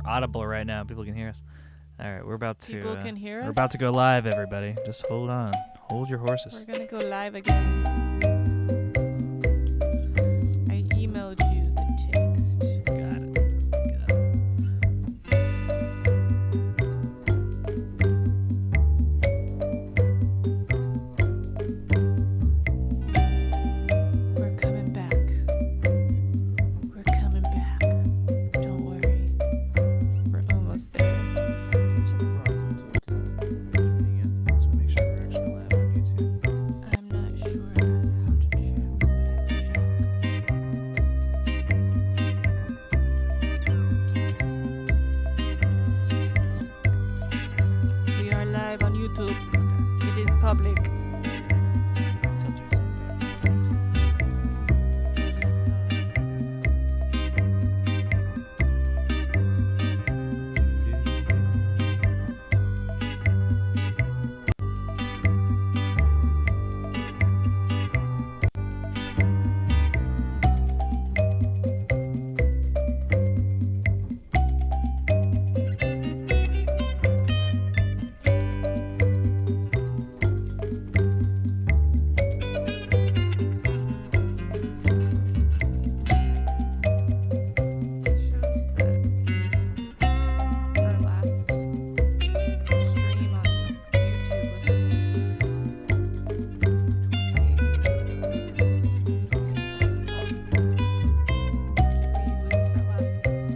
audible right now. People can hear us. All right, we're about to. People can hear us? We're about to go live, everybody. Just hold on. Hold your horses. We're gonna go live again. I emailed you the text. Got it. We're coming back. We're coming back. Don't worry. We're almost there. I'm not sure how to check. We are live on YouTube. It is public. Shows that our last stream on YouTube was only 28 seconds long. Did we lose that last stream?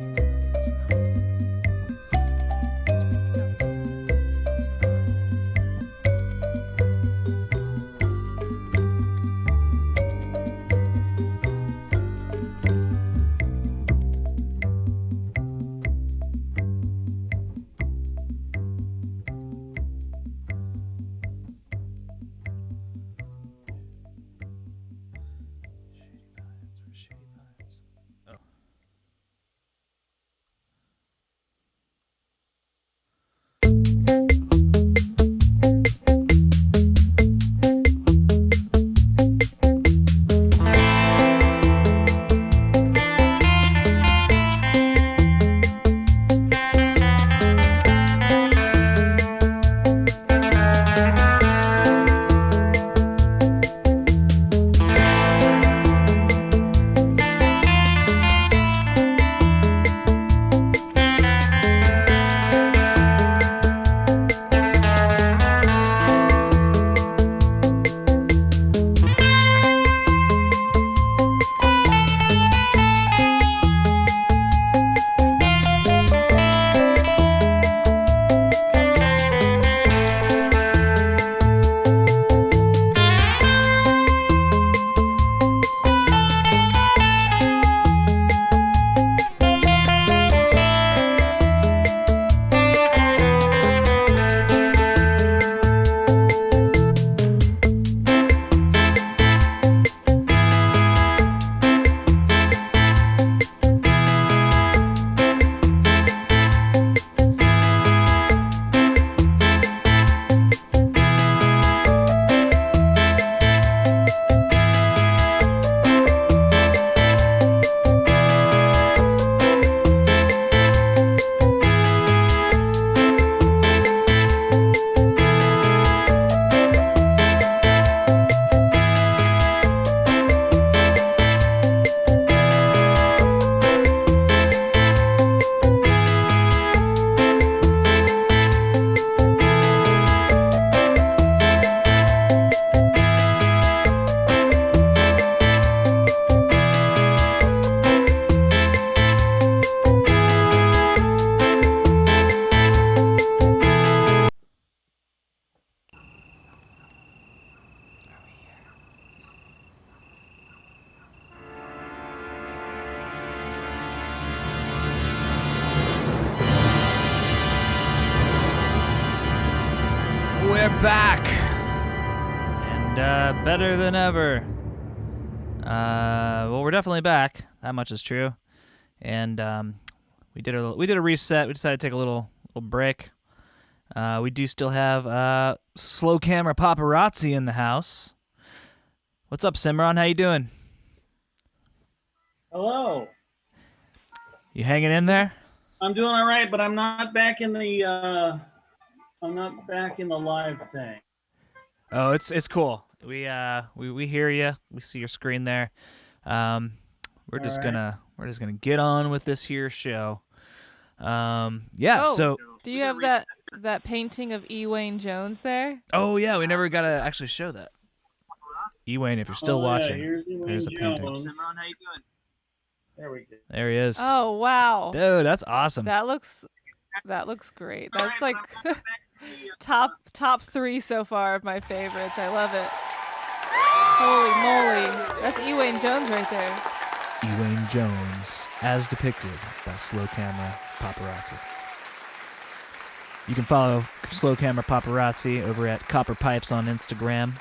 We're back, and better than ever. Well, we're definitely back. That much is true. And we did a reset. We decided to take a little break. We do still have slow camera paparazzi in the house. What's up, Simran? How you doing? Hello. You hanging in there? I'm doing all right, but I'm not back in the live thing. Oh, it's cool. We hear you. We see your screen there. Um, we're just gonna get on with this here show. Yeah. Oh, So. do you have that painting of E. Wayne Jones there? Oh yeah, we never got to actually show that. Ewayne, if you're still watching, here's there's a painting. Simran, how you doing? There we go. There he is. Oh wow, Dude, that's awesome. that looks great. That's like top 3 so far of my favorites. I love it. Holy moly, that's E. Wayne Jones right there. Ewayne Jones, as depicted by Slow Camera Paparazzi. You can follow Slow Camera Paparazzi over at Copper Pipes on Instagram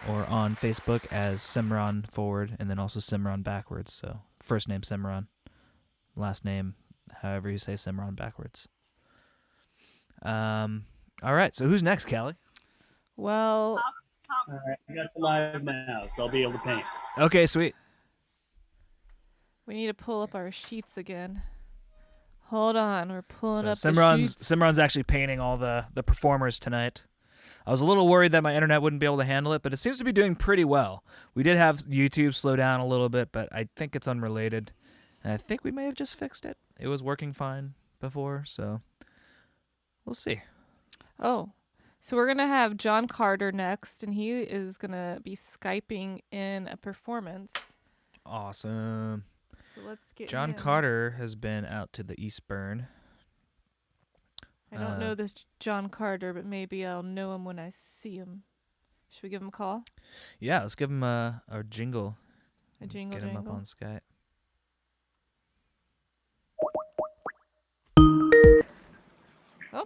or on Facebook as Simran forward and then also Simran backwards. So first name Simran, last name however you say Simran backwards. All right, so who's next, Callie? Well, All right, I got the live now, so I'll be able to paint. Okay, sweet. we need to pull up our sheets again. Hold on, we're pulling up the Simran's sheets. Simran's actually painting all the performers tonight. I was a little worried that my internet wouldn't be able to handle it, but it seems to be doing pretty well. We did have YouTube slow down a little bit, but I think it's unrelated. And I think we may have just fixed it. It was working fine before, so we'll see. Oh, so we're going to have John Carter next, and he is going to be Skyping in a performance. Awesome. So let's get John him. Carter has been out to the Eastburn. I don't know this John Carter, but maybe I'll know him when I see him. Should we give him a call? Yeah, let's give him a jingle. A jingle Get him up jangle. on Skype. Oh,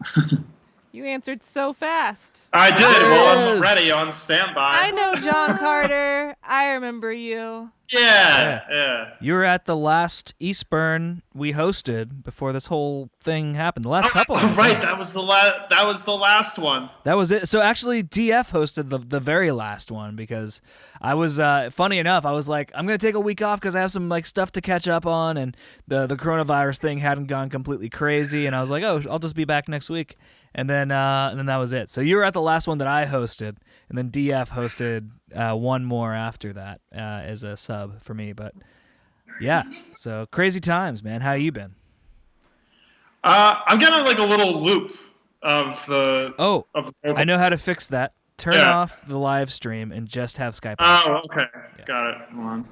you answered so fast. I did. Yes. Well, I'm ready on standby. I know John Carter. I remember you. Yeah. You were at the last Eastburn we hosted before this whole thing happened. The last couple. I Right, think. that was the last one. That was it. So actually, DF hosted the very last one because I was funny enough. I was like, I'm gonna take a week off because I have some like stuff to catch up on, and the coronavirus thing hadn't gone completely crazy, and I was like, oh, I'll just be back next week, and then that was it. So you were at the last one that I hosted, and then DF hosted one more after that as a sub for me. But yeah, so crazy times, man. How you been? I'm getting like a little loop of the. Oh, Of I know how to fix that. Turn off the live stream and just have Skype on. Oh, okay. Yeah. Got it. Hold on.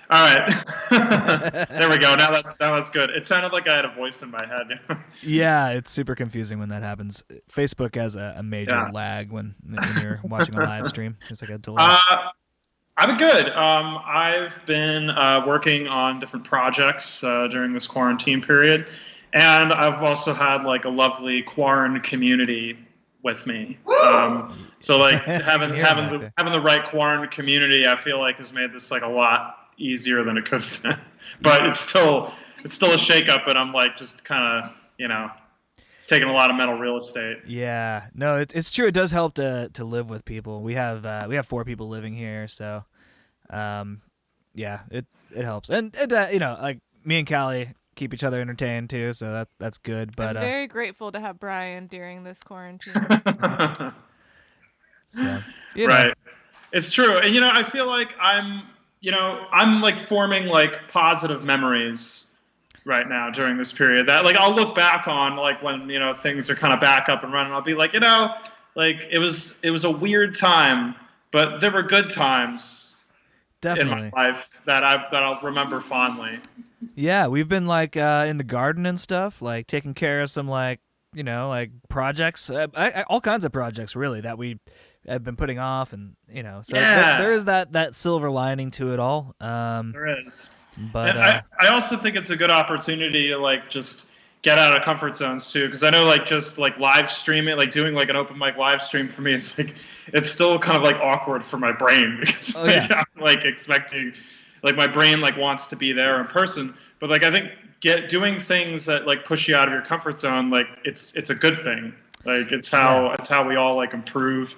All right. There we go. Now that's good. It sounded like I had a voice in my head. Yeah, it's super confusing when that happens. Facebook has a major lag when you're watching a live stream. It's like a delay. I've been good. I've been working on different projects during this quarantine period, and I've also had like a lovely quarantine community with me. So like having the right quarantine community, I feel like has made this like a lot easier than it could have been. But it's still a shakeup, and I'm like just kind of it's taking a lot of mental real estate. Yeah, no, it's true. It does help to live with people. We have 4 people living here, so yeah, it helps. And like me and Callie keep each other entertained too, so that's good. But I'm very grateful to have Brian during this quarantine. so Right, it's true. And I feel like I'm like forming like positive memories right now during this period that like I'll look back on like when things are kind of back up and running. I'll be like like it was a weird time, but there were good times definitely in my life that I'll remember fondly. Yeah, we've been like in the garden and stuff, like taking care of some like projects, all kinds of projects really that we have been putting off, and so there is that silver lining to it all. There is. But and I also think it's a good opportunity to like just get out of comfort zones too, because I know like just like live streaming, like doing like an open mic live stream for me, it's like it's still kind of like awkward for my brain because I'm like expecting, like my brain like wants to be there in person, but like I think doing things that like push you out of your comfort zone, like it's a good thing. Like it's how we all like improve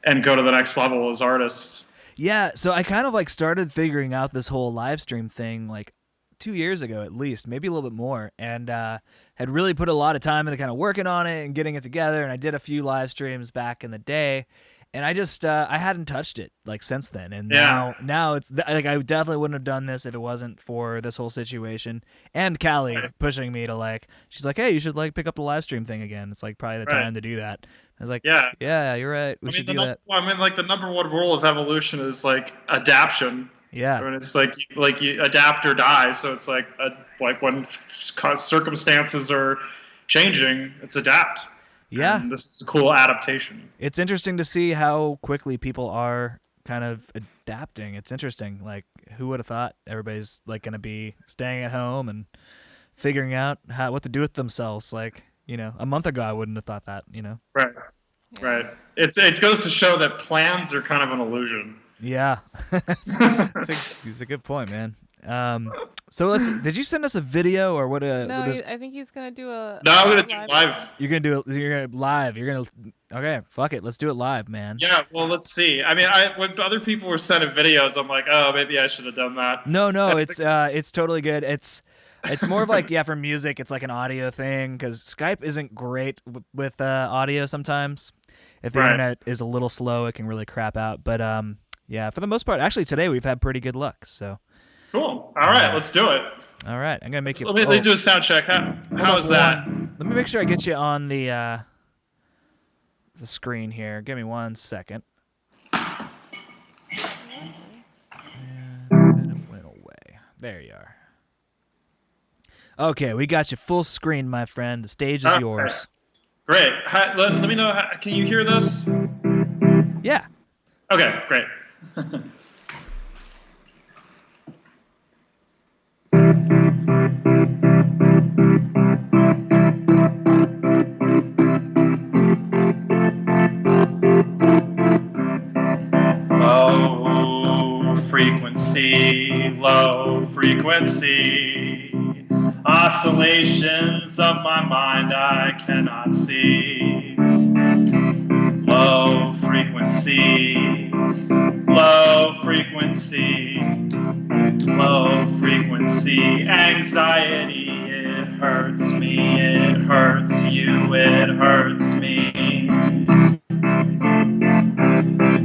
and go to the next level as artists. Yeah, so I kind of like started figuring out this whole live stream thing like 2 years ago at least, maybe a little bit more, and had really put a lot of time into kind of working on it and getting it together. And I did a few live streams back in the day, and I just I hadn't touched it like since then. And now it's like I definitely wouldn't have done this if it wasn't for this whole situation and Callie pushing me to like. She's like, hey, you should like pick up the live stream thing again. It's like probably the time to do that. I was like, yeah, you're right. We should do that. I mean, like the number one rule of evolution is like adaptation. Yeah. I mean, it's like you adapt or die. So it's like when circumstances are changing, it's adapt. Yeah. And this is a cool adaptation. It's interesting to see how quickly people are kind of adapting. It's interesting. Like, who would have thought everybody's like going to be staying at home and figuring out what to do with themselves? Like, you know, a month ago, I wouldn't have thought that, you know? Right. Right. It goes to show that plans are kind of an illusion. Yeah. It's a good point, man. So did you send us a video or what? I think he's gonna do a. No, I'm gonna do live. You're gonna do it. You're gonna live. You're gonna. Okay, fuck it. Let's do it live, man. Yeah. Well, let's see. I mean, when other people were sending videos, I'm like, oh, maybe I should have done that. No, it's totally good. It's more of like for music, it's like an audio thing because Skype isn't great with audio sometimes. If the internet is a little slow, it can really crap out. But yeah, for the most part, actually today we've had pretty good luck. So. Cool. All right, let's do it. All right, I'm gonna make you. Let me do a sound check. How's that? Let me make sure I get you on the screen here. Give me 1 second. And then it went away. There you are. Okay, we got you full screen, my friend. The stage is yours. Great. Let me know. Can you hear this? Yeah. Okay, great. Low frequency, oscillations of my mind I cannot see. Low frequency, low frequency, low frequency anxiety. It hurts me, it hurts you, it hurts me.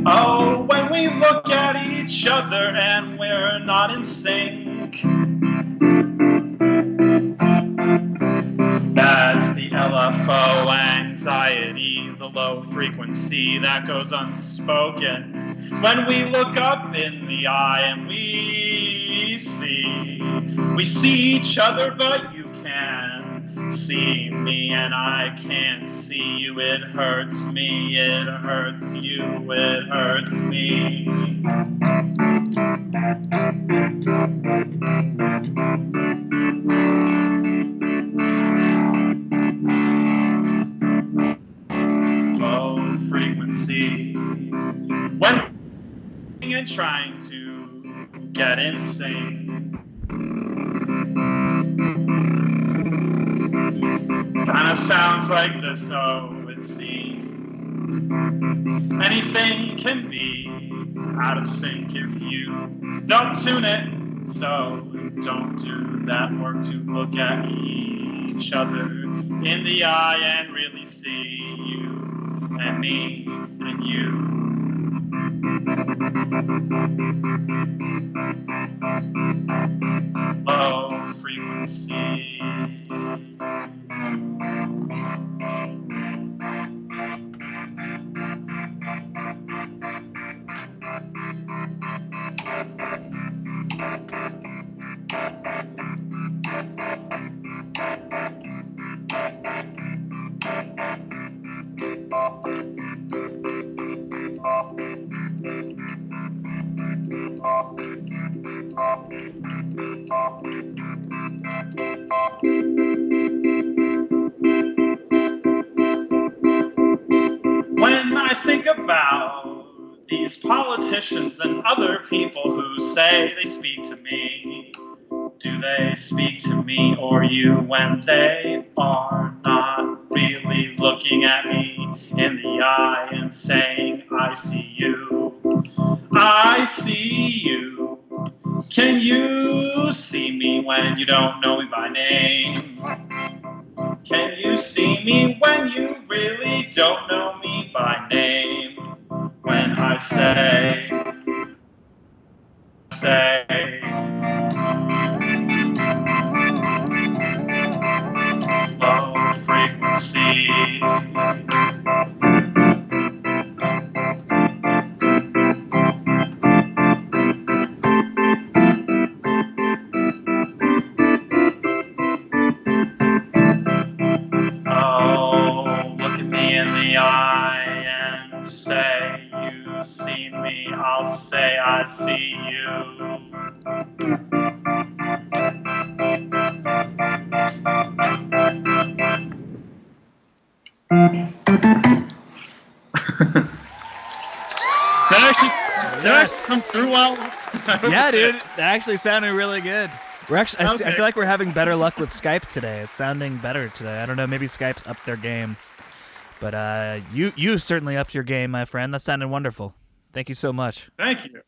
Oh, when we look at each other and we're not in sync, that's the LFO anxiety, the low frequency that goes unspoken. When we look up in the eye and we see each other, but you can't see me and I can't see you. It hurts me, it hurts you, it hurts me. Low frequency. When and trying to get in sync. Kinda sounds like this, oh, it seems. Anything can be out of sync if you don't tune it. So don't do that work to look at each other in the eye and really see you and me and you. Low frequency. When I think about these politicians and other people who say they speak to me, do they speak to me or you when they are not really looking at me in the eye and saying, I see you, I see you. Can you see me when you don't know me by name? Can you see me when you really don't know me by name? When I say low frequency. Oh, look at me in the eye and say you've seen me. I'll say I see you. That actually come through well. Yeah, dude, that actually sounded really good. We're actually, I feel like we're having better luck with Skype today. It's sounding better today. I don't know, maybe Skype's upped their game, but you certainly upped your game, my friend. That sounded wonderful. Thank you so much. Thank you.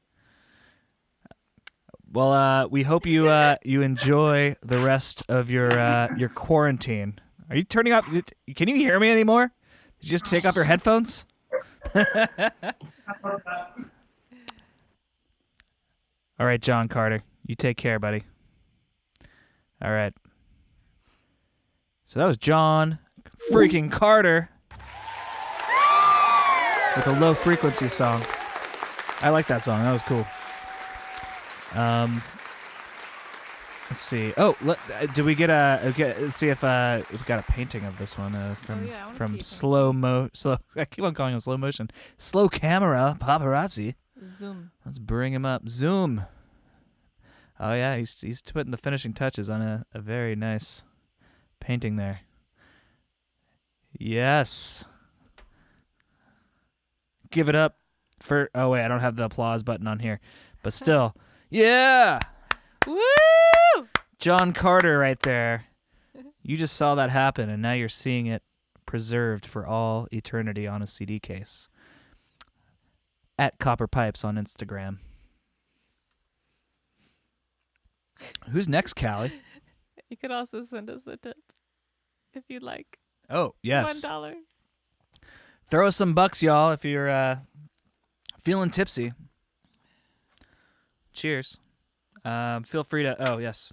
Well, we hope you enjoy the rest of your quarantine. Are you turning off? Can you hear me anymore? Did you just take off your headphones? All right, John Carter. You take care, buddy. All right. So that was John freaking Carter with a low frequency song. I like that song. That was cool. Let's see. Oh, did we get let's see if we got a painting of this one from slow mo. Slow. I keep on calling him slow motion. Slow camera paparazzi. Zoom. Let's bring him up. Zoom. Oh yeah, he's putting the finishing touches on a very nice painting there. Yes. Give it up for. Oh wait, I don't have the applause button on here, but still, yeah. Woo! John Carter right there. You just saw that happen, and now you're seeing it preserved for all eternity on a CD case. At Copper Pipes on Instagram. Who's next, Callie? You could also send us a tip if you'd like. Oh, yes. $1. Throw us some bucks, y'all, if you're feeling tipsy. Cheers. Feel free to. Oh yes,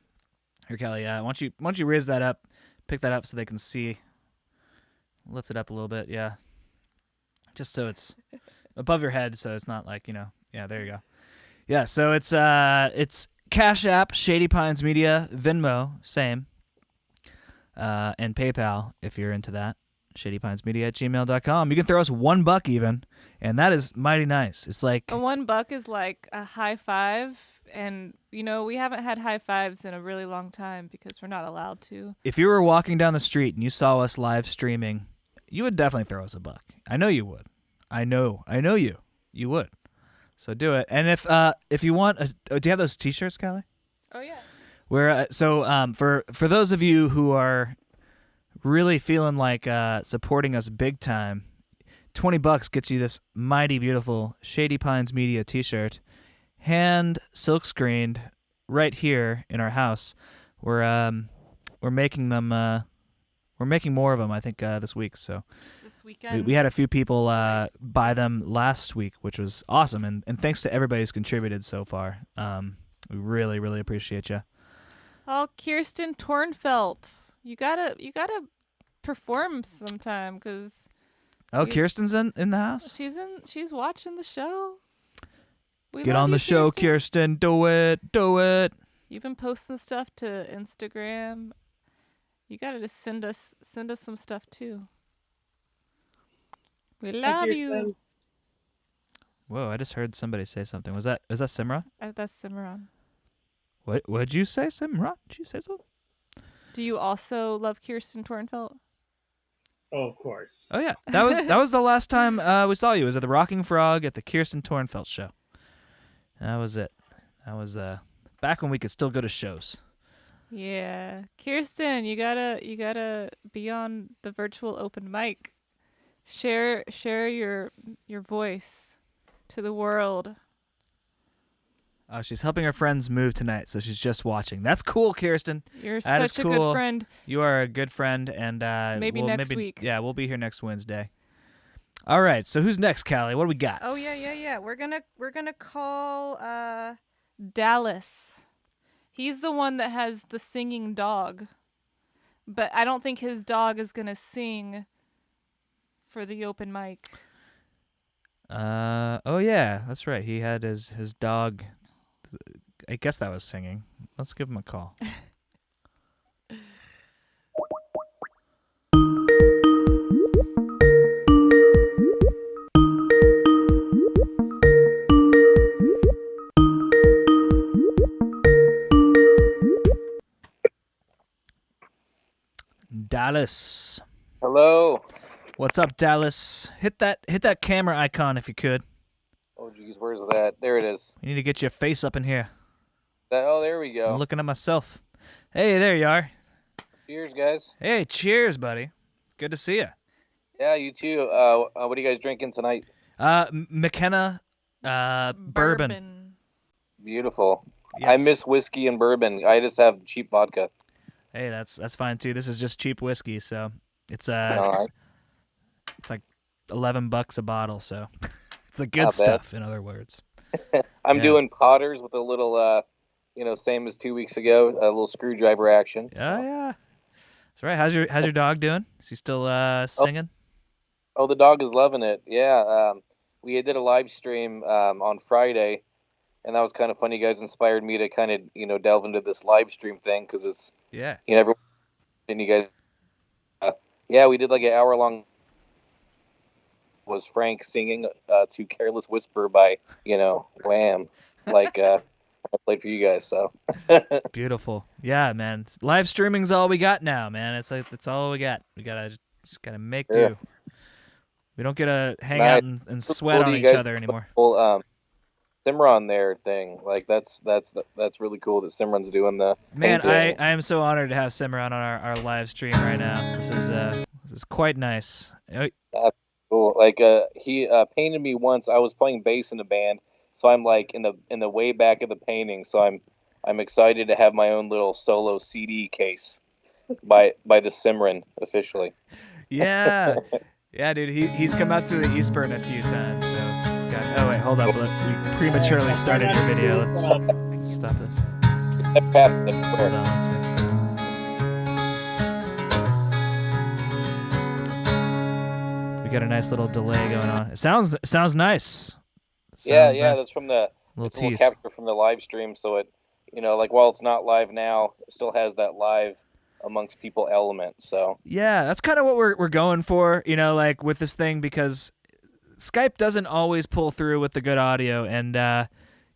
here, Kelly. Why don't you raise that up, pick that up so they can see. Lift it up a little bit, yeah. Just so it's above your head, so it's not like Yeah, there you go. Yeah, so it's Cash App, Shady Pines Media, Venmo, same, and PayPal if you're into that. ShadyPinesMedia@gmail.com. You can throw us $1 even, and that is mighty nice. It's like a $1 is like a high five, and we haven't had high fives in a really long time because we're not allowed to. If you were walking down the street and you saw us live streaming, you would definitely throw us $1. I know you would. I know you. You would. So do it. And if you want, do you have those T-shirts, Callie? Oh yeah. Where for those of you who are really feeling like supporting us big time, $20 gets you this mighty beautiful Shady Pines Media T-shirt, hand silk screened right here in our house. We're making them. We're making more of them, I think, this week. So this weekend we had a few people buy them last week, which was awesome. And thanks to everybody who's contributed so far. We really, really appreciate you. Oh, Kirsten Tornfelt, you gotta perform sometime because. Oh, Kirsten's in the house. She's watching the show. Get on the show, Kirsten. Do it. You've been posting stuff to Instagram. You gotta just send us some stuff too. We love you. Whoa! I just heard somebody say something. Was that Simra? That's Simran. What'd you say, Simra? Did you say something? Do you also love Kirsten Tornfelt? Oh, of course. Oh yeah, that was the last time we saw you. It was at the Rocking Frog at the Kirsten Tornfelt show. That was it. That was back when we could still go to shows. Yeah, Kirsten, you gotta be on the virtual open mic. Share your voice to the world. She's helping her friends move tonight, so she's just watching. That's cool, Kirsten. You're That is such a cool. good friend. You are a good friend, and Maybe next week. Yeah, we'll be here next Wednesday. All right, so who's next, Callie? What do we got? Oh yeah. We're gonna call Dallas. He's the one that has the singing dog, but I don't think his dog is gonna sing for the open mic. Oh yeah, that's right. He had his dog. I guess that was singing. Let's give him a call. Dallas. Hello. What's up, Dallas? Hit that camera icon if you could. Oh, geez, where's that? There it is. We need to get your face up in here. Oh, there we go. I'm looking at myself. Hey, there you are. Cheers, guys. Hey, cheers, buddy. Good to see you. Yeah, you too. What are you guys drinking tonight? McKenna, bourbon. Beautiful. Yes. I miss whiskey and bourbon. I just have cheap vodka. Hey, that's fine too. This is just cheap whiskey, so it's it's like $11 a bottle, so it's the good Not bad. stuff. In other words, I'm Yeah. doing Potters with a little, same as 2 weeks ago, a little screwdriver action. Oh So. yeah, that's right. How's your dog doing? Is he still singing? Oh, the dog is loving it. Yeah. We did a live stream on Friday, and that was kind of funny. You guys inspired me to kind of, delve into this live stream thing because it's, Yeah. everyone, and you guys, yeah, we did like an hour-long. Was Frank singing to "Careless Whisper" by Wham, like I played for you guys. So Beautiful. Yeah, man. Live streaming's all we got now, man. It's like that's all we got. We just gotta make do. Yeah. We don't get to hang Nice. out and sweat Cool on that each you guys other anymore. whole Simran there thing, like that's really cool that Simran's doing the Man, painting. I am so honored to have Simran on our live stream right now. This is quite nice. Cool. Like he painted me once. I was playing bass in a band, so I'm like in the way back of the painting. So I'm excited to have my own little solo CD case by the Simran officially. Yeah. Yeah, dude. He's come out to the Eastburn a few times. So, oh wait, hold up. We prematurely started your video. Let's stop this. Hold on one second. We got a nice little delay going on. It sounds nice. Yeah, Sounds nice. That's from the Little it's a little tease. capture from the live stream. So it, like while it's not live now, it still has that live amongst people element. So Yeah, that's kind of what we're going for, like with this thing, because Skype doesn't always pull through with the good audio, and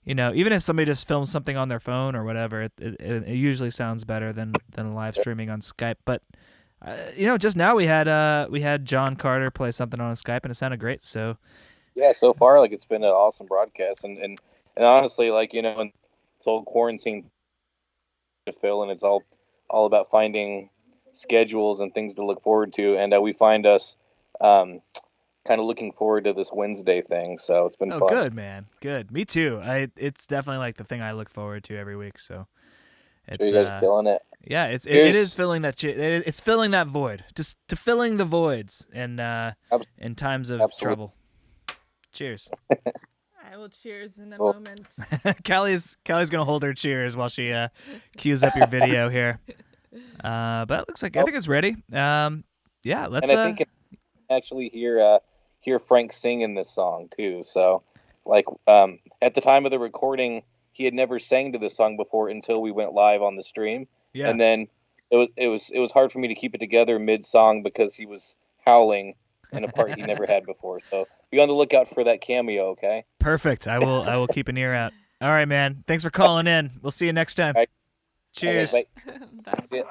even if somebody just films something on their phone or whatever, it usually sounds better than live streaming on Skype. But just now we had John Carter play something on Skype, and it sounded great. So yeah, so far like it's been an awesome broadcast, and honestly, like it's whole quarantine to fill, and it's all about finding schedules and things to look forward to, and we find us kind of looking forward to this Wednesday thing. So it's been fun. Good, man, good. Me too. It's definitely like the thing I look forward to every week. So it's Sure you guys are feeling it. yeah, it Cheers. is filling that it's filling that void, just to filling the voids and in times of Absolutely. trouble. Cheers. I will cheers in a Cool. moment. Callie's gonna hold her cheers while she cues up your video here. But it looks like I think it's ready. Yeah, let's. And I think it actually hear Frank singing this song too. So, like at the time of the recording, he had never sang to this song before until we went live on the stream. Yeah. And then it was hard for me to keep it together mid song because he was howling in a part he never had before. So be on the lookout for that cameo. Okay. Perfect. I will keep an ear out. All right, man. Thanks for calling in. We'll see you next time. All right. Cheers. Okay, Bye. bye.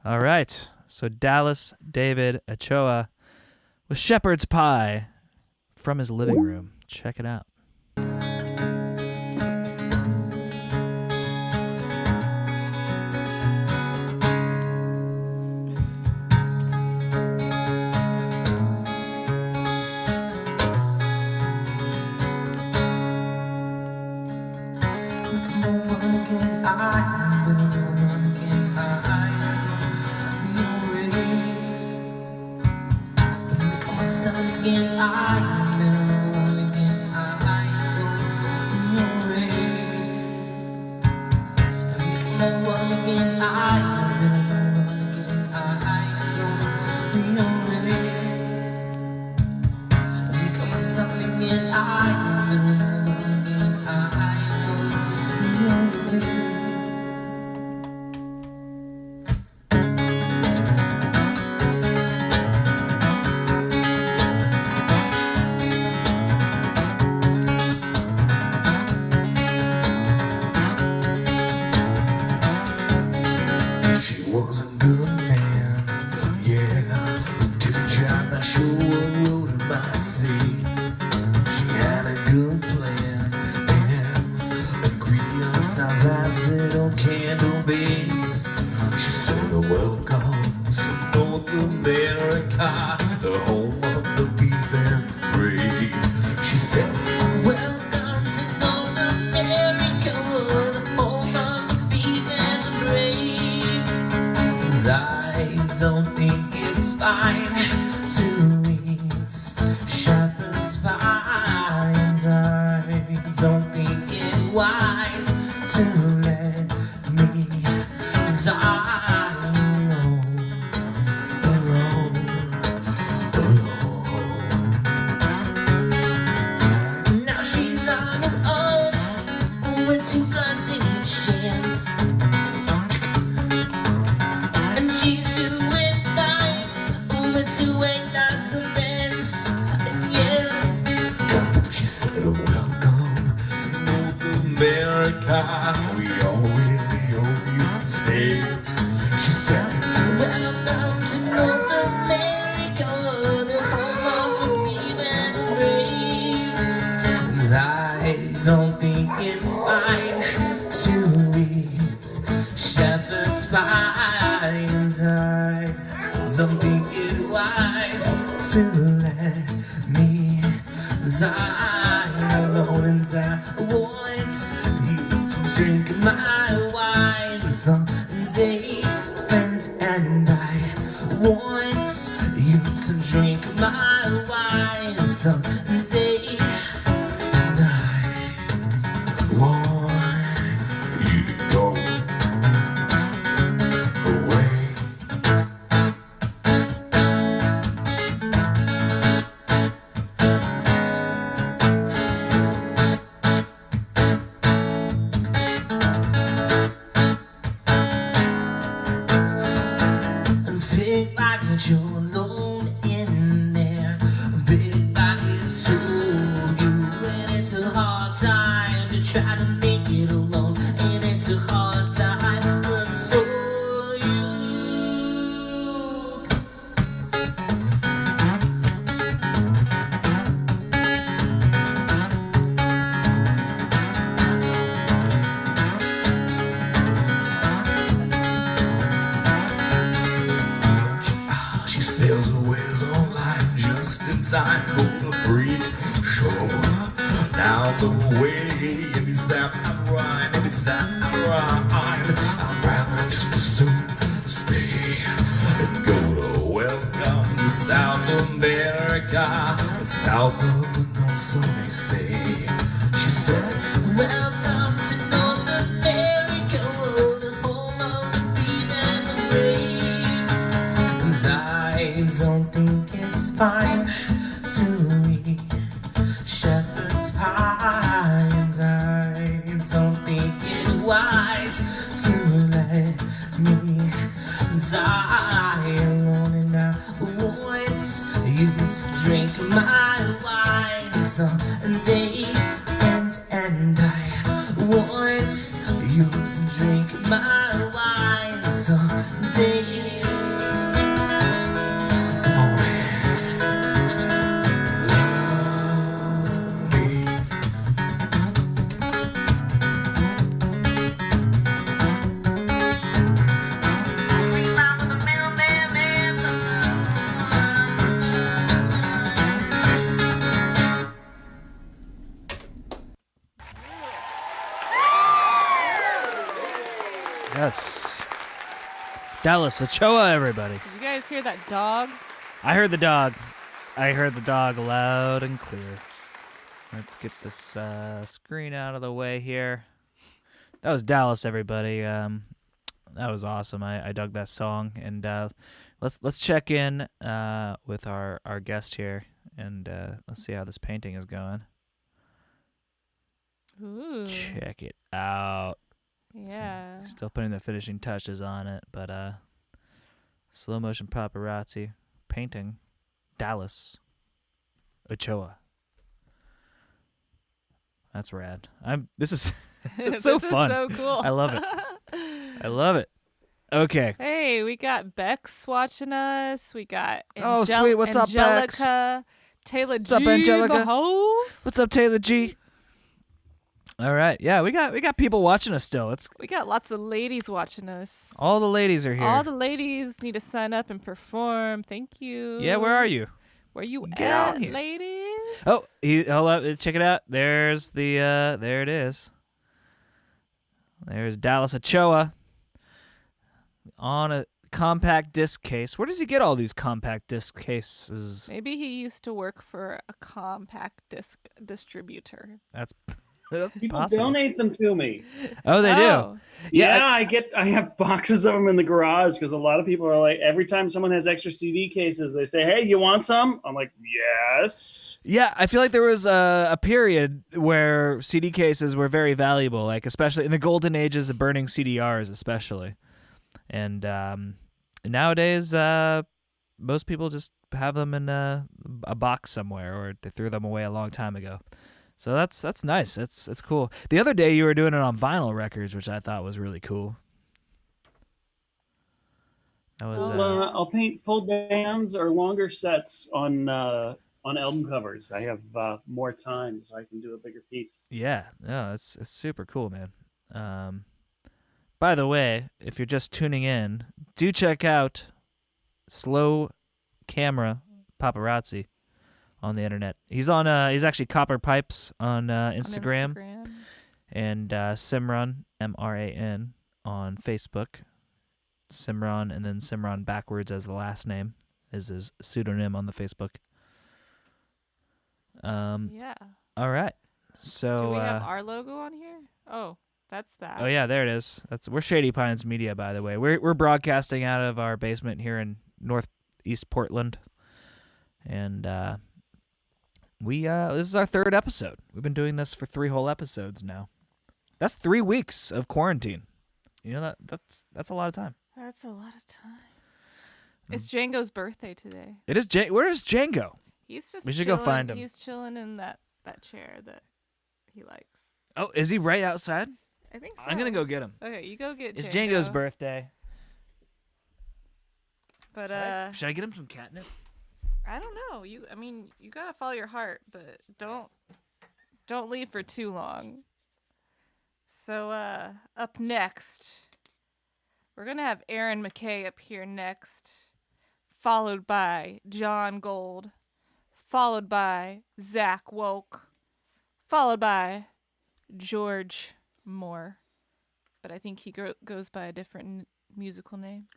All right. So Dallas David Ochoa with shepherd's pie from his living room. Check it out. alone again. I'm gonna be alright. You call myself again. I'm gonna be alright. She was a good man, yeah. Did a job, not sure what road it might see. She had a good plan, ends, ingredients, now that's it on candle base. She said, welcome to North America, the home of the beef and brave. She said, welcome to North America, the home of the beef and the brave. 'Cause I don't think it's fine to eat shepherd's pies. I don't think it's wise to let me die alone. Now she's on her own with two guns in each hand. And she's doing fine with two eggnogs for friends. Yeah. She said, welcome to North America. We all really hope you can stay. She said, welcome to North America, the home of the brave and the brave. 'Cause I don't think it's fine to eat shepherd's pies. I don't think it's wise to let me die alone. And I want you to drink my wine someday, friend. And I want you to drink my wine someday. And I want you to go away. And big like you're alone in there. Big like it's so you. And it's a hard time to try to make it alone. And it's a hard time, but so you. She sails her wares online just in time for the freak show. Now the way, every time I rhyme, every time I rhyme, I'd rather just as soon stay and go to welcome to South America, south of the North, so they say. She said, welcome to North America, the home of the beef and the brave. 'Cause I don't think it's fine to eat shepherd's pies. I don't think it's wise to let me die alone. And I want you to drink my wine someday, friend. And I want you to drink my wine someday. Yes. Dallas Ochoa, everybody. Did you guys hear that dog? I heard the dog. I heard the dog loud and clear. Let's get this screen out of the way here. That was Dallas, everybody. That was awesome. I dug that song, and let's check in with our guest here, and let's see how this painting is going. Ooh. Check it out. Yeah. Still putting the finishing touches on it, but slow motion paparazzi painting Dallas Ochoa. That's rad. This is it's so This fun. is so cool. I love it. I love it. Okay. Hey, we got Bex watching us. We got Oh, sweet. What's up, Bex? Angelica, Taylor What's G up, Angelica? in the house. What's up, Taylor G? All right. Yeah, we got people watching us still. We got lots of ladies watching us. All the ladies are here. All the ladies need to sign up and perform. Thank you. Yeah, where are you? Where you Get on at, here. ladies? Oh, hold up. Check it out. There's the there it is. There's Dallas Ochoa on a compact disc case. Where does he get all these compact disc cases? Maybe he used to work for a compact disc distributor. That's People possible. donate them to me. Oh, they do. Yeah, Yeah, I have boxes of them in the garage because a lot of people are like, every time someone has extra CD cases, they say, "Hey, you want some?" I'm like, "Yes." Yeah, I feel like there was a period where CD cases were very valuable, like especially in the golden ages of burning CDRs, especially. And nowadays, most people just have them in a box somewhere, or they threw them away a long time ago. So that's nice. That's cool. The other day you were doing it on vinyl records, which I thought was really cool. That was I'll paint full bands or longer sets on album covers. I have more time, so I can do a bigger piece. yeah, it's super cool, man. By the way, if you're just tuning in, do check out Slow Camera Paparazzi on the internet. He's on he's actually Copper Pipes on Instagram, and Simran MRAN on Facebook. Simran and then Simran backwards as the last name is his pseudonym on the Facebook. Yeah. All right. So Do we have our logo on here? Oh, that's that. oh yeah, there it is. We're Shady Pines Media, by the way. We're broadcasting out of our basement here in Northeast Portland, and this is our third episode. We've been doing this for 3 whole episodes now. That's 3 weeks of quarantine. You know that's a lot of time. That's a lot of time. It's Django's birthday today. It is. Where is Django? He's just We should go chilling- find him. He's chilling in that chair that he likes. Oh, is he right outside? I think so. I'm gonna go get him. Okay, you go get It's Django. Django's birthday. But Should I get him some catnip? I don't know. You gotta follow your heart, but don't leave for too long. So up next, we're gonna have Aaron McKay up here next, followed by John Gold, followed by Zach Woke, followed by George Moore, but I think he goes by a different musical name.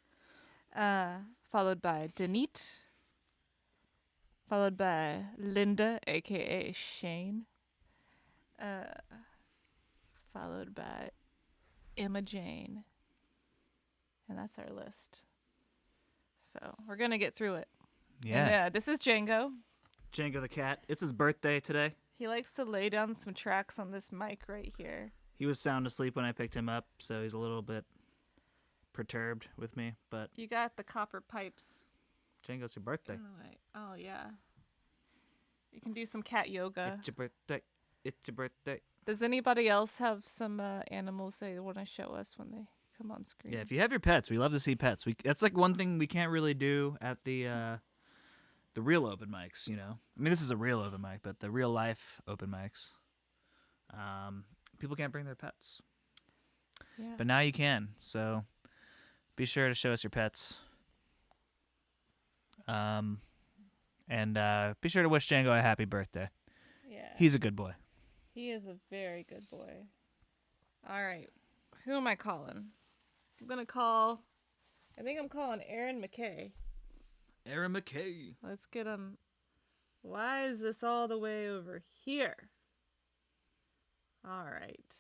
Followed by Danit, followed by Linda, aka Shane, followed by Emma Jane, and that's our list. So we're gonna get through it. Yeah. And, this is Django. Django the cat. It's his birthday today. He likes to lay down some tracks on this mic right here. He was sound asleep when I picked him up, so he's a little bit perturbed with me. But You got the copper pipes Django's your birthday. in the way. Oh yeah. You can do some cat yoga. It's your birthday. It's your birthday. Does anybody else have some animals they want to show us when they come on screen? Yeah, if you have your pets, we love to see pets. That's like one thing we can't really do at the real open mics, you know. I mean, this is a real open mic, but the real life open mics, people can't bring their pets. Yeah. But now you can. So be sure to show us your pets. And be sure to wish Django a happy birthday. Yeah. He's a good boy. He is a very good boy. All right. Who am I calling? I think I'm calling Aaron McKay. Aaron McKay. Let's get him. Why is this all the way over here? All right,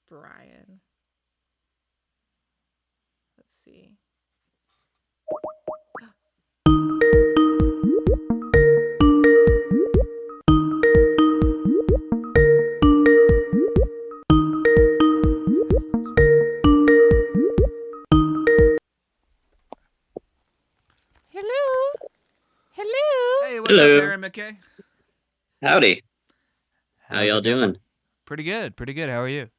Brian. Let's see. Hello. Hello. Hey, what's Hello. up, Aaron McKay? Howdy. How How's y'all it going? doing? Pretty good. Pretty good. How are you?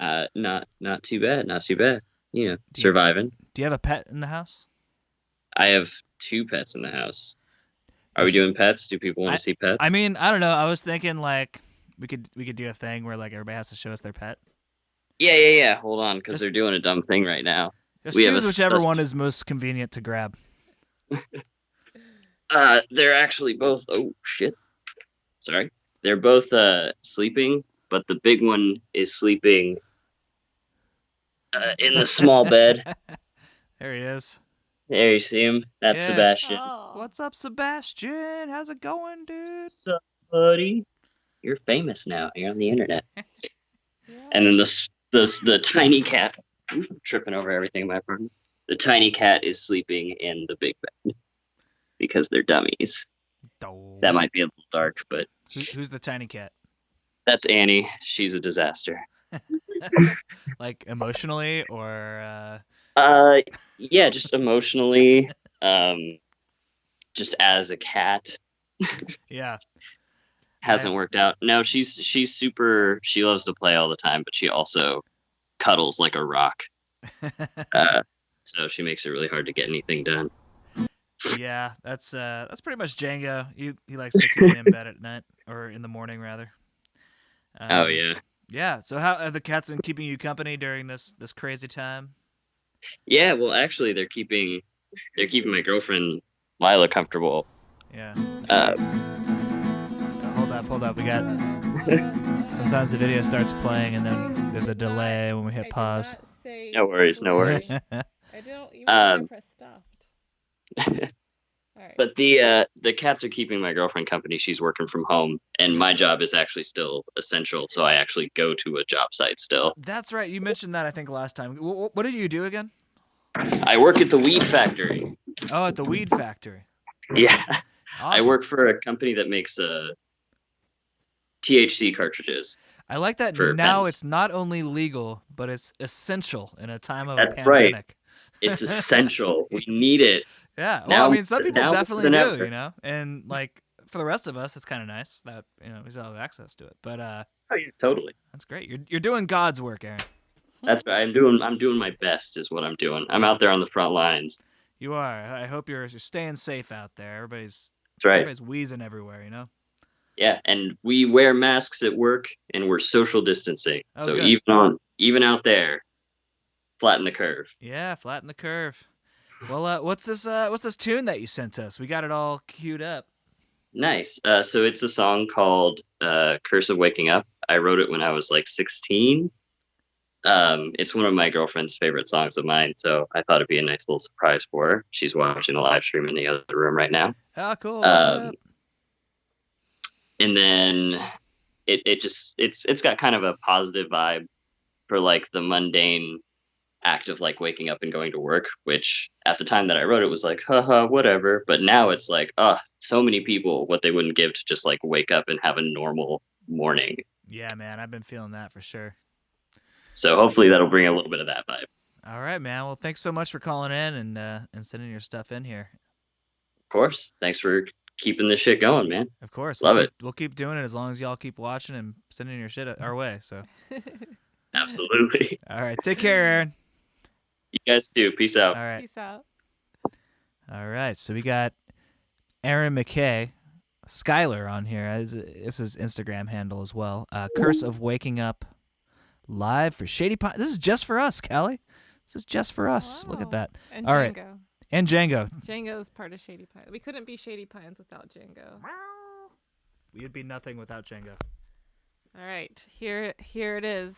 Not too bad. Not too bad. You know, Do you- surviving. Do you have a pet in the house? I have 2 pets in the house. Are we doing pets? Do people want to see pets? I mean, I don't know. I was thinking like we could do a thing where like everybody has to show us their pet. Yeah. Hold on, because Just- they're doing a dumb thing right now. Just We have choose a whichever s- one is most convenient to grab. They're actually both. Oh shit. Sorry. They're both sleeping, but the big one is sleeping in the small bed. There he is. There you see him. That's Yeah. Sebastian. Oh. What's up, Sebastian? How's it going, dude? Sup, buddy? You're famous now. You're on the internet. Yeah. And then the tiny cat, I'm tripping over everything in my apartment. The tiny cat is sleeping in the big bed because they're dummies. That might be a little dark, but Who's the tiny cat? that's Annie. She's a disaster. Like emotionally or Yeah, just emotionally, just as a cat, yeah. hasn't worked out. No, she's super. She loves to play all the time, but she also cuddles like a rock. So she makes it really hard to get anything done. Yeah, that's pretty much Django. He likes to keep me in bed at night or in the morning rather. Oh yeah. Yeah. So how have the cats been keeping you company during this crazy time? Yeah, well, actually, they're keeping my girlfriend Lila comfortable. Yeah. Uh, Hold up. We got sometimes the video starts playing and then there's a delay when we hit pause. No worries, no worries. I don't even think I pressed stopped. All right. But the cats are keeping my girlfriend company. She's working from home, and my job is actually still essential, so I actually go to a job site still. That's right. You mentioned that I think last time. What did you do again? I work at the weed factory. Oh, at the weed factory. Yeah, Awesome. I work for a company that makes THC cartridges. I like that for now pens. it's not only legal, but it's essential in a time of That's a right. pandemic. It's essential. We need it. Yeah. Well, Now- I mean, some people now more definitely than do, ever. you know? And, like, for the rest of us, it's kind of nice that, you know, we still have access to it. But Oh, yeah, totally. that's great. You're doing God's work, Aaron. That's right. I'm doing my best is what I'm doing. I'm out there on the front lines. You are. I hope you're staying safe out there. That's right. Everybody's wheezing everywhere, you know? Yeah, and we wear masks at work, and we're social distancing. Oh, So good. even out there, flatten the curve. Yeah, flatten the curve. Well, what's this tune that you sent us? We got it all queued up. Nice. So it's a song called "Curse of Waking Up." I wrote it when I was like 16. It's one of my girlfriend's favorite songs of mine, so I thought it'd be a nice little surprise for her. She's watching the live stream in the other room right now. Oh, cool. What's up? And then it's got kind of a positive vibe for like the mundane act of like waking up and going to work, which at the time that I wrote it was like, haha, whatever. But now it's like, so many people what they wouldn't give to just like wake up and have a normal morning. Yeah, man, I've been feeling that for sure. So hopefully that'll bring a little bit of that vibe. All right, man. Well, thanks so much for calling in and sending your stuff in here. Of course. Thanks for keeping this shit going, man. Of course. Love it. We'll keep doing it as long as y'all keep watching and sending your shit our way. So, Absolutely. all right. Take care, Aaron. You guys too. Peace out. All right. Peace out. All right. So we got Aaron McKay, Skylar on here. This is Instagram handle as well. Curse of Waking Up live for Shady Pine. This is just for us, Callie. This is just for us. Look at Wow. that. And All right. Django. And Django. Django's part of Shady Pines. We couldn't be Shady Pines without Django. We'd be nothing without Django. All right, here it is.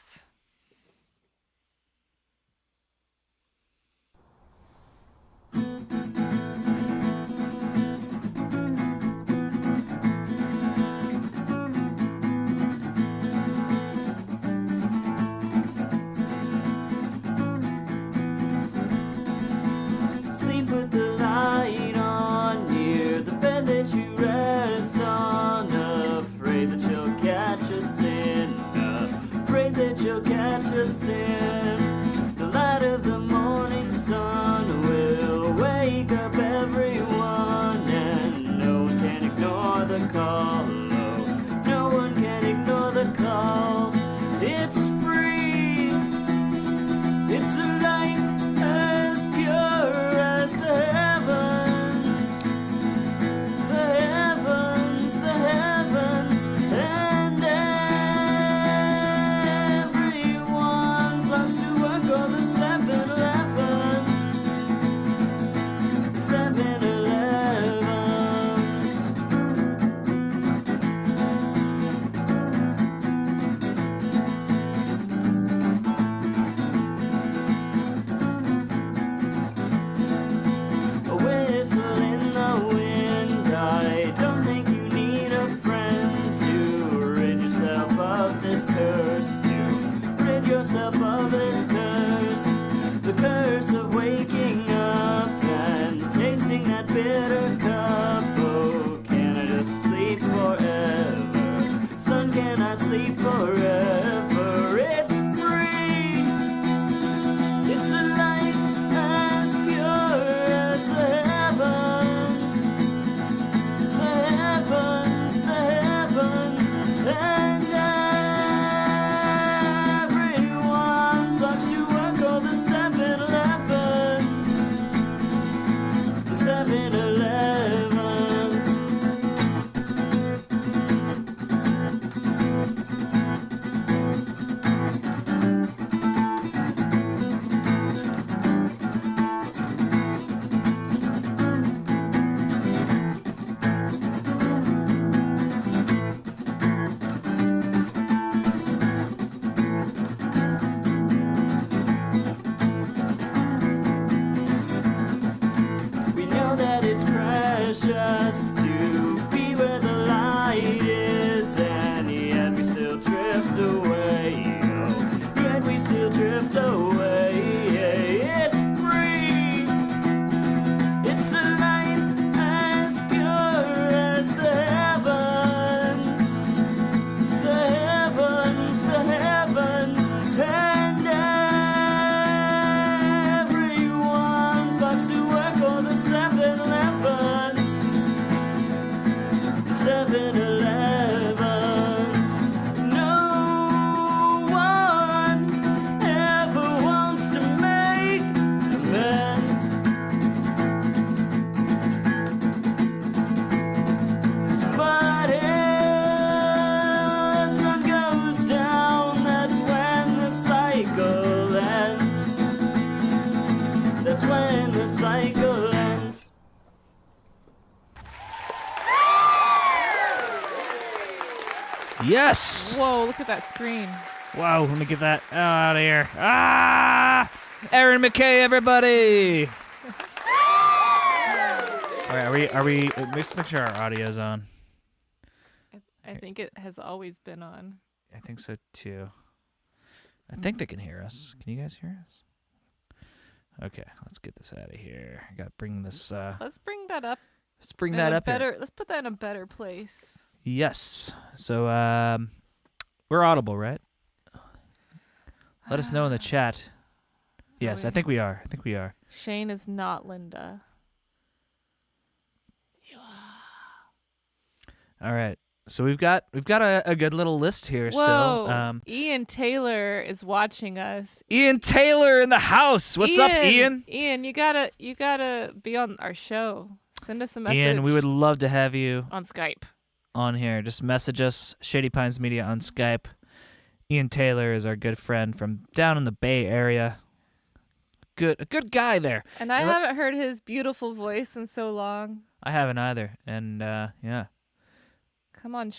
7-Elevens. We know that it's precious to be where the light is, and yet we still drift away. Oh, yet we still drift away. It's free. It's a light as pure as the heavens. The heavens, the heavens, and everyone got to work on the 7-Elevens. 7-Elevens. No one ever wants to make amends. But if the sun goes down, that's when the cycle ends. That's when the cycle ends. Yes. Whoa, look at that screen. Wow, let me get that out of here. Ah! Aaron McKay, everybody. All right, are we? Let's make sure our audio's on. I think it has always been on. I think so too. I think they can hear us. Can you guys hear us? Okay, let's get this out of here. I gotta bring this. Let's bring that up. Let's bring in that a up here. better. Let's put that in a better place. Yes. So we're audible, right? Let us know in the chat. Yes, I think we are. I think we are. Shane is not Linda. All right. So we've got a good little list here Whoa. still. Ian Taylor is watching us. Ian Taylor in the house. What's up, Ian? Ian, you gotta be on our show. Send us a message. Ian, we would love to have you on Skype. on here. Just message us, Shady Pines Media on Skype. Ian Taylor is our good friend from down in the Bay Area. A good guy there. And I haven't heard his beautiful voice in so long. I haven't either. And yeah. Come on,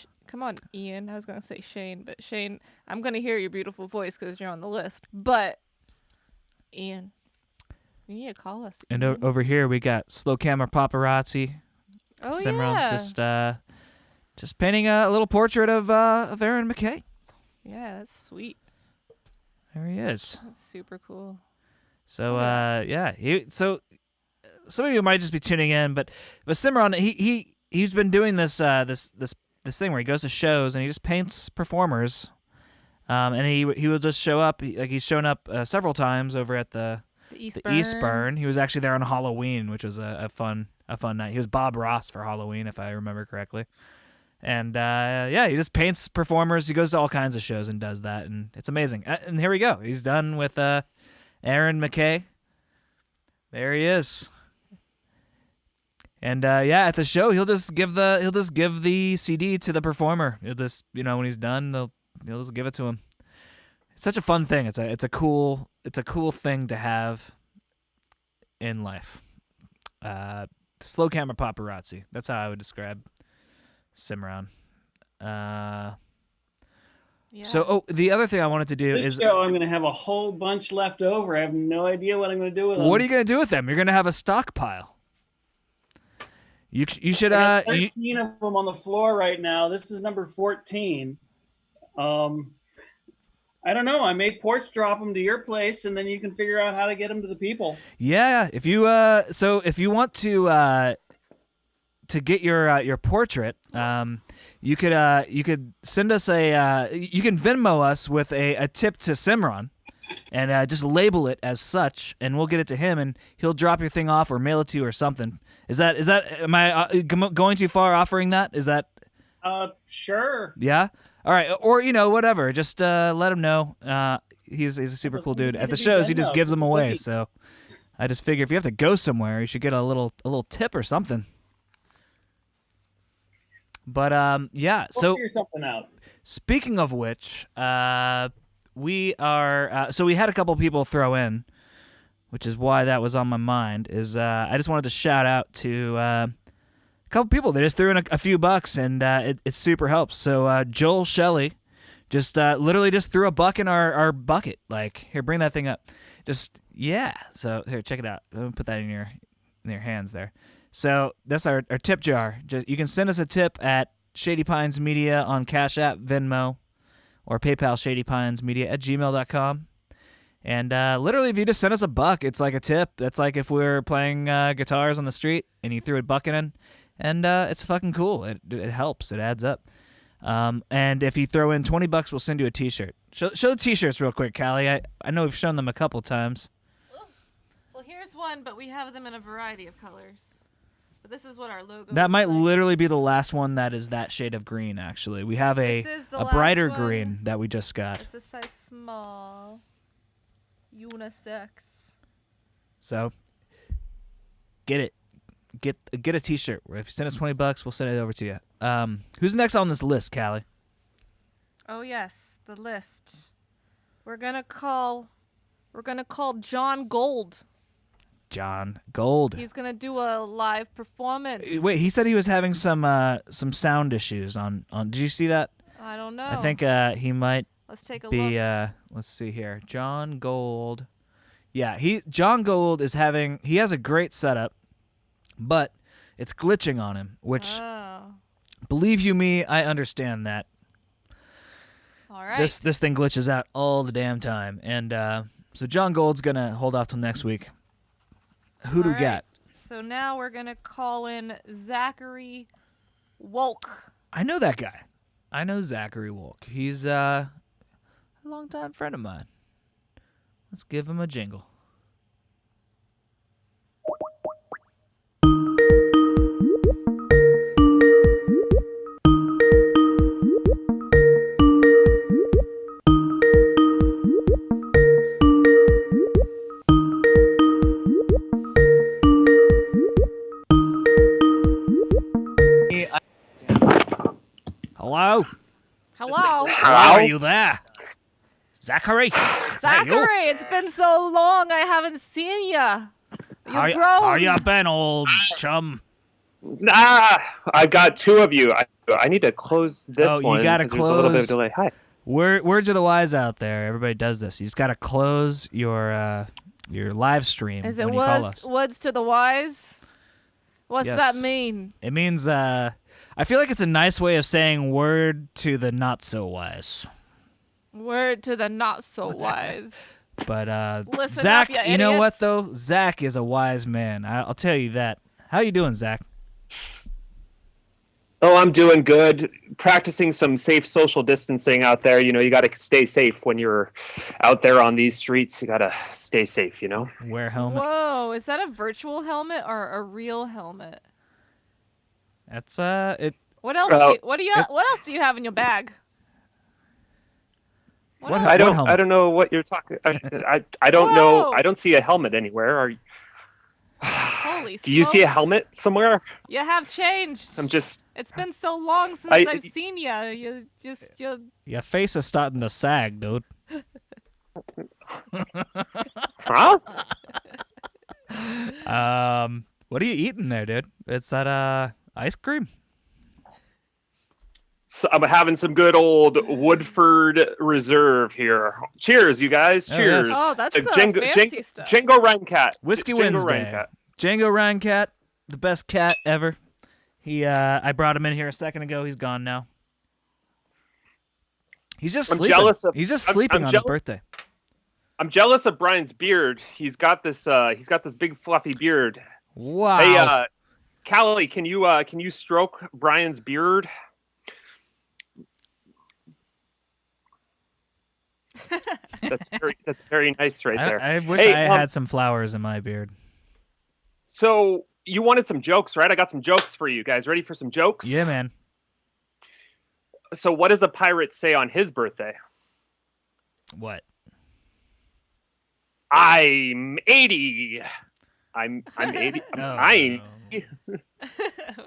Ian. I was gonna say Shane, but Shane, I'm gonna hear your beautiful voice because you're on the list. But Ian, you need to call us. And Ian. over here we got Slow Camera Paparazzi. Oh Simran, yeah. just painting a little portrait of Aaron McKay. Yeah, that's sweet. There he is. That's super cool. So yeah, so some of you might just be tuning in, but Simran, he's been doing this thing where he goes to shows and he just paints performers, and he will just show up. He's shown up several times over at the East Burn. He was actually there on Halloween, which was a fun night. He was Bob Ross for Halloween, if I remember correctly. And yeah, he just paints performers. He goes to all kinds of shows and does that, and it's amazing. And here we go. He's done with Aaron McKay. There he is. And yeah, at the show, he'll just give the CD to the performer. He'll just, when he's done, he'll just give it to him. It's such a fun thing. It's a cool thing to have in life. Slow camera paparazzi. That's how I would describe Simran. Yeah. So, the other thing I wanted to do This is show, I'm going to have a whole bunch left over. I have no idea what I'm going to do with them. what are you going to do with them? You're going to have a stockpile. You should I got 13 of them on the floor right now. This is number 14. I don't know. I may porch drop them to your place, and then you can figure out how to get them to the people. Yeah, if you if you want to get your portrait, you could send us you can Venmo us with a tip to Simran, and just label it as such, and we'll get it to him, and he'll drop your thing off or mail it to you or something. Is that am I going too far offering that? Is that Sure. yeah? All right, or whatever. Just let him know. He's a super cool dude. At the shows, he just gives them away. So I just figure if you have to go somewhere, you should get a little tip or something. But yeah. We'll So figure something out. speaking of which, we are. So we had a couple people throw in, which is why that was on my mind. Is I just wanted to shout out to a couple people. They just threw in a few bucks, and it super helps. So Joel Shelley just literally just threw a buck in our bucket. Like, here, bring that thing up. Just yeah. So here, check it out. Let me put that in your hands there. So that's our tip jar. You can send us a tip at Shady Pines Media on Cash App, Venmo, or PayPal, shadypinesmedia@gmail.com. And literally, if you just send us a buck, it's like a tip. That's like if we were playing guitars on the street and you threw a buck in, and it's fucking cool. It helps. It adds up. And if you throw in $20, we'll send you a T-shirt. Show the T-shirts real quick, Callie. I know we've shown them a couple times. Well, here's one, but we have them in a variety of colors. But this is what our logo That looks might like. literally be the last one that is that shade of green, actually. We have a This is the brighter last one. green that we just got. It's a size small. Unisex. So get it. Get a T-shirt. If you send us $20, we'll send it over to you. Who's next on this list, Callie? Oh yes, the list. We're gonna call John Gold. John Gold. He's gonna do a live performance. Wait, he said he was having some sound issues on. Did you see that? I don't know. I think he might Let's take a be. look. Let's see here. John Gold. Yeah, John Gold is having. He has a great setup, but it's glitching on him. Which, Oh. believe you me, I understand that. All right. This thing glitches out all the damn time, and so John Gold's gonna hold off till next week. Who do we All got? right. So now we're gonna call in Zachary Wolk. I know that guy. I know Zachary Wolk. He's a longtime friend of mine. Let's give him a jingle. Hello? Hello. Are you there? Zachary? Zachary, it's been so long. I haven't seen you. You've grown. How you been, old chum? I've got two of you. I need to close this Oh, you one. gotta 'cause there's a little bit of close. delay. Hi. Words of the wise out there. Everybody does this. You just got to close your live stream Is it when you call us. woods to the wise? What's Yes. that mean? It means I feel like it's a nice way of saying word to the not so wise. Word to the not so wise. But Listen Zach, up, you know what idiots. though? Zach is a wise man. I'll tell you that. How you doing, Zach? Oh, I'm doing good. Practicing some safe social distancing out there. You know, you got to stay safe when you're out there on these streets. You got to stay safe, you know? Wear helmet. Whoa, is that a virtual helmet or a real helmet? That's it. What else? What else do you have in your bag? What else? hel- I don't helmet? I don't know what you're talking I don't know. Whoa. I don't see a helmet anywhere. Are Holy Do you see a smokes. helmet somewhere? You have changed. I'm just It's been so long since I- I've seen you. You just Your face is starting to sag, dude. Huh? What are you eating there, dude? It's that ice cream. So I'm having some good old Woodford Reserve here. Cheers, you guys. Oh, Cheers. yes. Oh, that's To the fancy stuff. Django Reincat. Whiskey Django Wednesday. Reincat. Django Reincat, the best cat ever. I brought him in here a second ago. He's gone now. He's just I'm sleeping. jealous of- He's just I'm sleeping on his jealous- birthday. I'm jealous of Brian's beard. He's got this big fluffy beard. Wow. Hey, Callie, can you stroke Brian's beard? That's very nice right there. I wish Hey, I had some flowers in my beard. So you wanted some jokes, right? I got some jokes for you guys. Ready for some jokes? Yeah, man. So what does a pirate say on his birthday? What? I'm 80. I'm 80. I'm Oh, 90.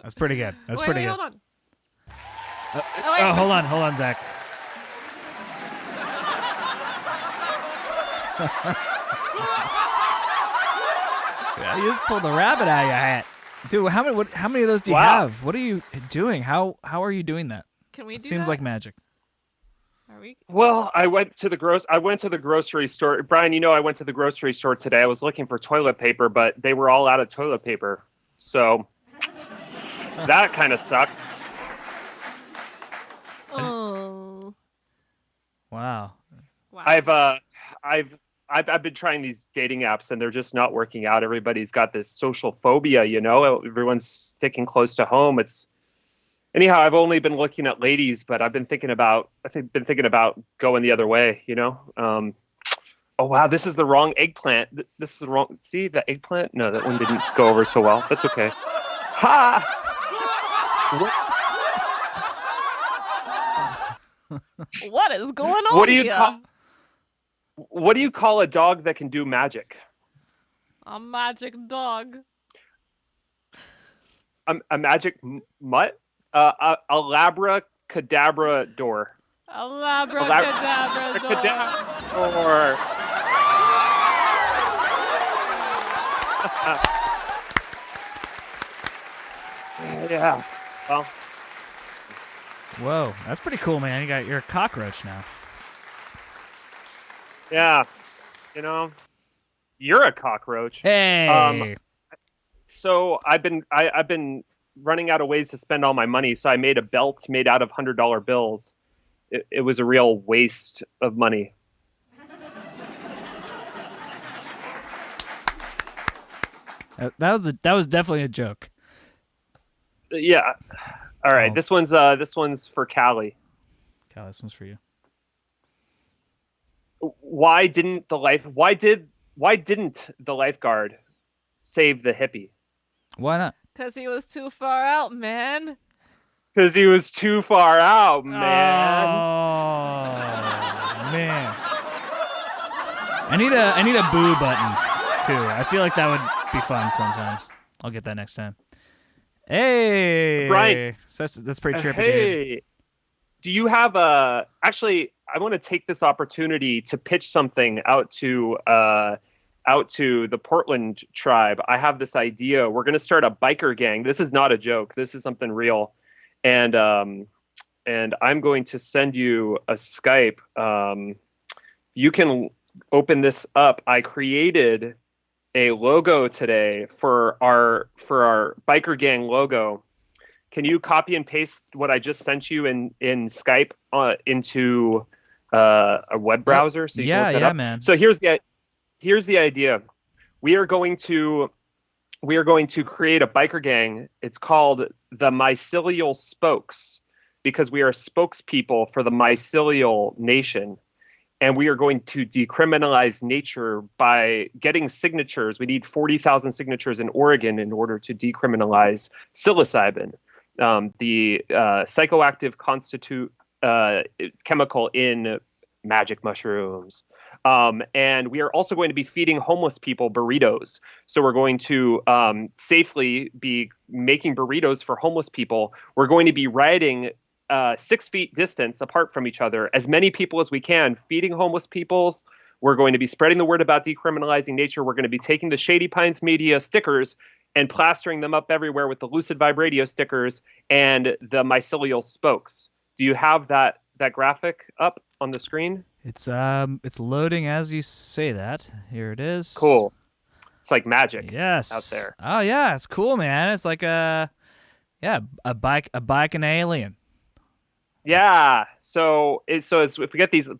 That's pretty good. That's wait, pretty wait, good. hold on. Oh, hold on, Zach. Yeah, you just pulled the rabbit out of your hat, dude. How many of those do you Wow. have? What are you doing? How are you doing that? Can we It do seems that? like magic. Are we? Well, I went to the grocery store. Brian, you know, I went to the grocery store today. I was looking for toilet paper, but they were all out of toilet paper. So that kind of sucked. Oh. Wow. Wow. I've been trying these dating apps and they're just not working out. Everybody's got this social phobia, you know. Everyone's sticking close to home. Anyhow, I've only been looking at ladies, but I've been thinking about going the other way, you know. Oh wow, this is the wrong eggplant. This is the wrong. See the eggplant? No, that one didn't go over so well. That's okay. Ha! What is going on What do you here? call? What do you call a dog that can do magic? A magic dog. A magic mutt? A labracadabra door. A labracadabra dog. Or yeah. Well, Whoa, that's pretty cool, man. You're a cockroach now. yeah. You know, you're a cockroach. Hey. So I've been running out of ways to spend all my money. So I made a belt made out of $100 bills. It was a real waste of money. That was definitely a joke. Yeah. All right. Oh. This one's for Callie. Cal, this one's for you. Why didn't the lifeguard save the hippie? Why not? Because he was too far out, man. Because he was too far out, man. Oh man. I need a boo button too. I feel like that would be fun sometimes. I'll get that next time. Hey, Brian. So that's pretty trippy, dude. Hey, do you have a? Actually, I want to take this opportunity to pitch something out to the Portland tribe. I have this idea. We're going to start a biker gang. This is not a joke. This is something real, and I'm going to send you a Skype. You can open this up. I created a logo today for our biker gang logo. Can you copy and paste what I just sent you in Skype into a web browser so you can look that up? man. So here's the idea. We are going to create a biker gang. It's called the Mycelial Spokes because we are spokespeople for the mycelial nation. And we are going to decriminalize nature by getting signatures. We need 40,000 signatures in Oregon in order to decriminalize psilocybin, the psychoactive chemical in magic mushrooms. And we are also going to be feeding homeless people burritos. So we're going to safely be making burritos for homeless people. We're going to be riding 6 feet distance apart from each other, as many people as we can, feeding homeless peoples. We're going to be spreading the word about decriminalizing nature. We're going to be taking the Shady Pines Media stickers and plastering them up everywhere with the Lucid Vibe Radio stickers and the mycelial spokes. Do you have that graphic up on the screen? It's loading as you say that. Here it is. Cool. It's like magic. Yes. Out there. Oh yeah, it's cool, man. It's like a bike and alien. Yeah. So if we get these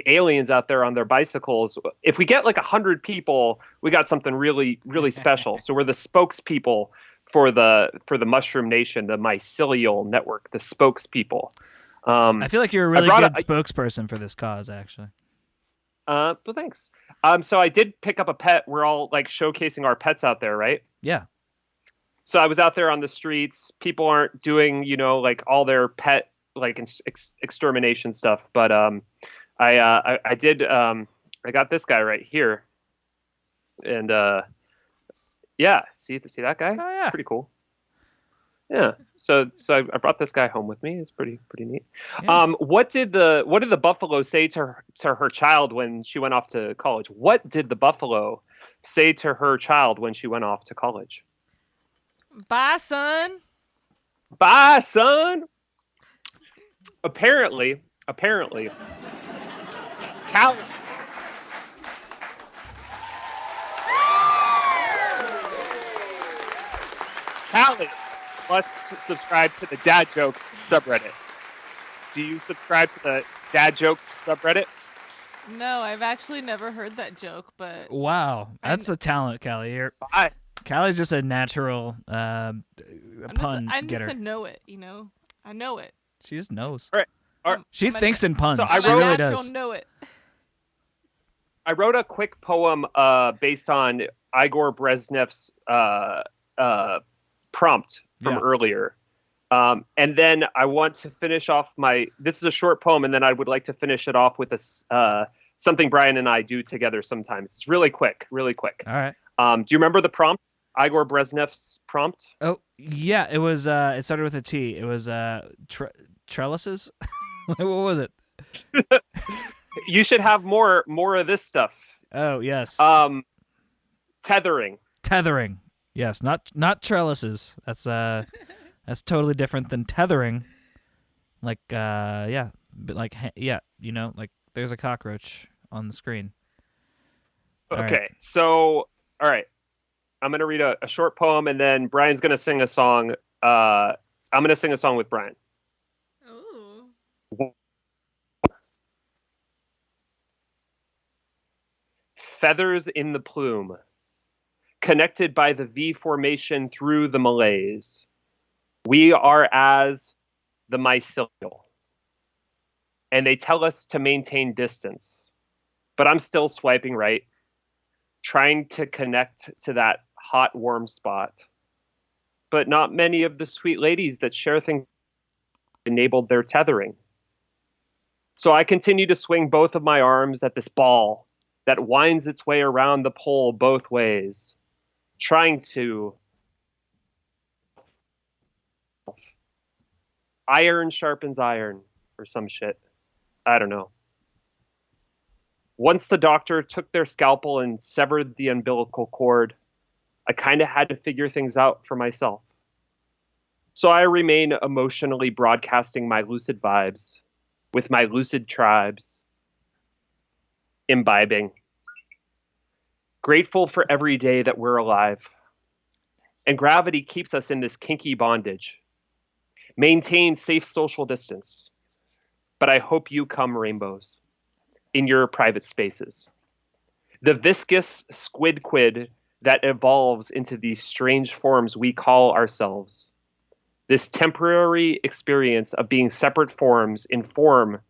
aliens out there on their bicycles, if we get like 100 people, we got something really, really special. So we're the spokespeople for the Mushroom Nation, the mycelial network, the spokespeople. I feel like you're a really good spokesperson for this cause, actually. But thanks. So I did pick up a pet. We're all like showcasing our pets out there, right? Yeah. So I was out there on the streets. People aren't doing, like all their pet like extermination stuff, but I got this guy right here. And yeah, see that guy? Oh, yeah. It's pretty cool. Yeah. So I brought this guy home with me. It's pretty neat. Yeah. What did the buffalo say to her child when she went off to college? What did the buffalo say to her child when she went off to college? Bye, son. Bye, son. Apparently, Cal. Callie must subscribe to the Dad Jokes subreddit. Do you subscribe to the Dad Jokes subreddit? No, I've actually never heard that joke, but Wow, that's a talent, Callie. I Callie's just a natural pun I'm getter. just a know it, you know. I know it. She just knows. All right. She I'm a thinks in puns. So I she wrote- really natural does. know it. I wrote a quick poem based on Igor Brezhnev's prompt from earlier. And then I want to finish off this is a short poem, and then I would like to finish it off with something Brian and I do together sometimes. It's really quick. All right. Do you remember the prompt? Igor Brezhnev's prompt? Oh, yeah, it was it started with a T. It was trellises. What was it? You should have more of this stuff. Oh, yes. Tethering. Tethering. Yes, not trellises. That's totally different than tethering. Like yeah, but like yeah, you know, like there's a cockroach on the screen. All Okay. right. So, all right. I'm going to read a short poem, and then Brian's going to sing a song. I'm going to sing a song with Brian. Ooh. Feathers in the plume, connected by the V formation through the malaise. We are as the mycelial. And they tell us to maintain distance. But I'm still swiping right, trying to connect to that hot, warm spot. But not many of the sweet ladies that share things enabled their tethering. So I continue to swing both of my arms at this ball that winds its way around the pole both ways, trying to iron sharpens iron or some shit. I don't know. Once the doctor took their scalpel and severed the umbilical cord, I kind of had to figure things out for myself. So I remain emotionally broadcasting my lucid vibes with my lucid tribes, imbibing. Grateful for every day that we're alive. And gravity keeps us in this kinky bondage. Maintain safe social distance. But I hope you come rainbows in your private spaces. The viscous squid quid that evolves into these strange forms we call ourselves. This temporary experience of being separate forms inform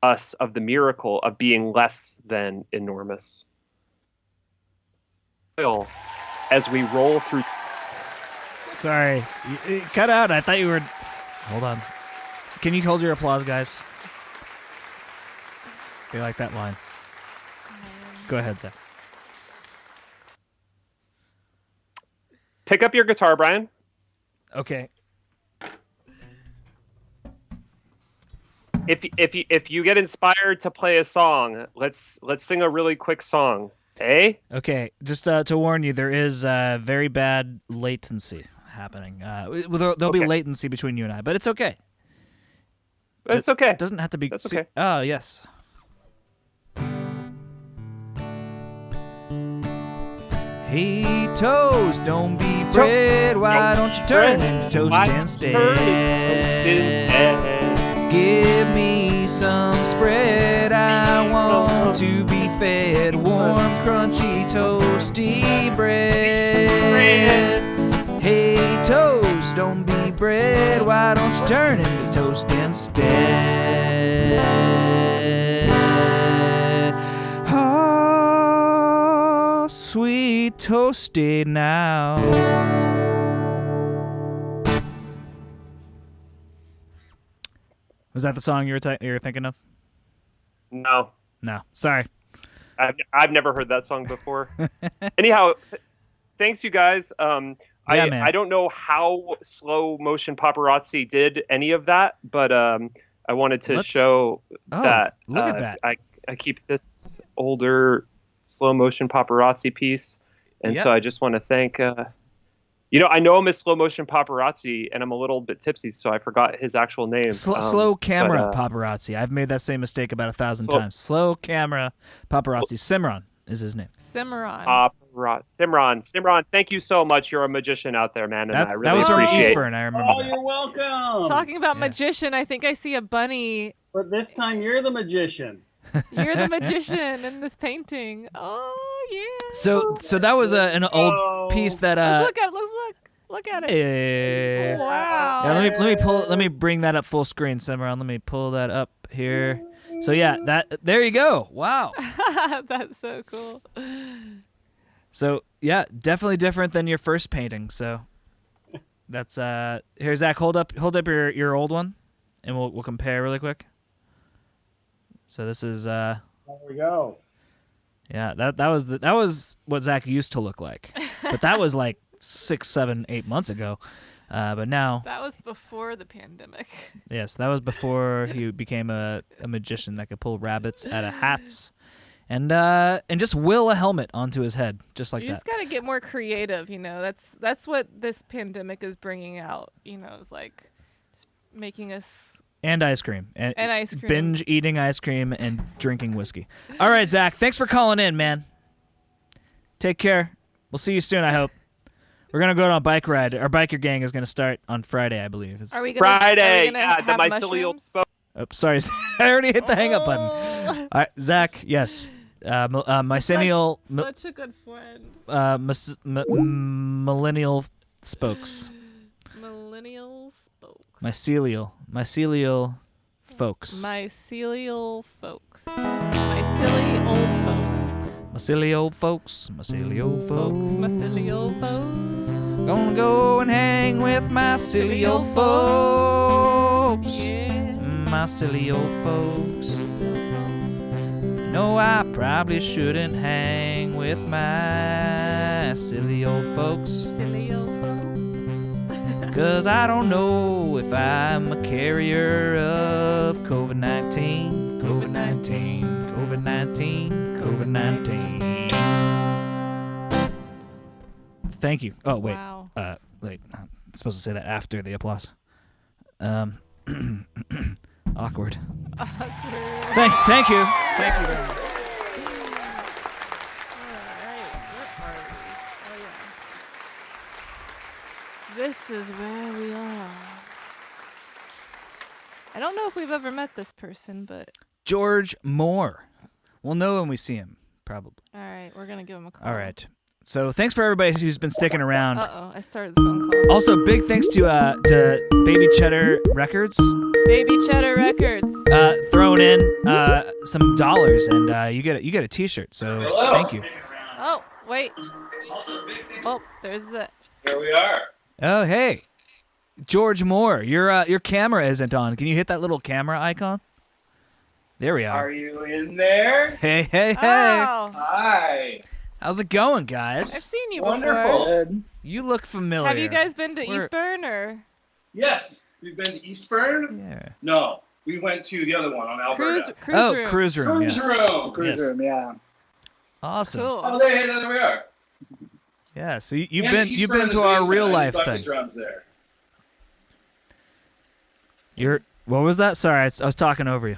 us of the miracle of being less than enormous. As we roll through. Sorry, you cut out. I thought you were. Hold on. Can you hold your applause, guys? They like that line. Go ahead, Zach. Pick up your guitar, Brian. Okay. If you get inspired to play a song, let's sing a really quick song. Eh? Okay, just to warn you, there is very bad latency happening. There'll be latency between you and I, but it's okay. But it's okay. It doesn't have to be. That's okay. Oh, yes. Hey, toast, don't be bread. Why don't you turn into toast instead? Give me some spread. I want to be fed warm, crunchy, toasty bread. Hey, toast, don't be bread. Why don't you turn into toast instead? Oh, sweet toasty now. Was that the song you were thinking of? No. No, sorry. I've never heard that song before. Anyhow, thanks you guys. Yeah, man. I don't know how slow motion paparazzi did any of that, but I wanted to show that. Look at that. I keep this older slow motion paparazzi piece, and so I just want to thank. I know him as slow motion paparazzi, and I'm a little bit tipsy, so I forgot his actual name. Slow camera paparazzi. I've made that same mistake about 1,000 times. Slow camera paparazzi. Simran is his name. Simran. Simran, thank you so much. You're a magician out there, man, and I really that was from appreciate it. Eastburn. I remember. Oh, you're welcome. Talking about magician, I think I see a bunny. But this time you're the magician. You're the magician in this painting. Oh yeah. So that was an old piece that Let's look at it. Yeah. Wow. Yeah, let me bring that up full screen, Simran. Let me pull that up here. So yeah, there you go. Wow. That's so cool. So yeah, definitely different than your first painting. So that's here, Zach, hold up your old one, and we'll compare really quick. So this is There we go. yeah, that was what Zach used to look like, but that was like 6, 7, 8 months ago. But now that was before the pandemic. Yes, that was before he became a magician that could pull rabbits out of hats, and just will a helmet onto his head, just like you that. You just gotta get more creative, That's what this pandemic is bringing out. It's like just making us. And ice cream. And ice cream. Binge eating ice cream and drinking whiskey. All right, Zach, thanks for calling in, man. Take care. We'll see you soon, I hope. We're going to go on a bike ride. Our biker gang is going to start on Friday, I believe. Are we gonna, Friday, have the mycelial mushrooms? Oh, sorry. I already hit the hang-up button. All right, Zach, yes. Mycelial... Such a good friend. Millennial spokes. Millennial spokes. Mycelial folks. Mycelial folks. My silly old folks. Mycelial folks. Mycelial folks. Mycelial folks. Gonna go and hang with my silly old folks. Yeah. My silly old folks. No, I probably shouldn't hang with my silly old folks. Silly old folks. 'Cause I don't know if I'm a carrier of COVID-19. COVID-19. COVID-19. COVID-19. Thank you. Oh, wait. Wow. Wait. I'm supposed to say that after the applause. Awkward. Thank you. Thank you very much. This is where we are. I don't know if we've ever met this person, but... George Moore. We'll know when we see him, probably. All right, we're going to give him a call. All right. So thanks for everybody who's been sticking around. Uh-oh, I started the phone call. Also, big thanks to Baby Cheddar Records. Baby Cheddar Records. Throwing in some dollars, and you get a T-shirt. So thank you. Oh, wait. Oh, there's the... Here we are. Oh, hey. George Moore, your camera isn't on. Can you hit that little camera icon? There we are. Are you in there? Hey. Oh. Hi. How's it going, guys? I've seen you Wonderful. before. You look familiar. Have you guys been to Eastburn or? Yes, we've been to Eastburn. Yeah. No, we went to the other one on Alberta. Cruise room. Cruise room. Cruise Yes. room. Cruise room, yeah. Awesome. Cool. Oh, there we are. Yeah. So you've And been Eastburn to in our the real basement, life bucket thing. drums there. What was that? Sorry, I was talking over you.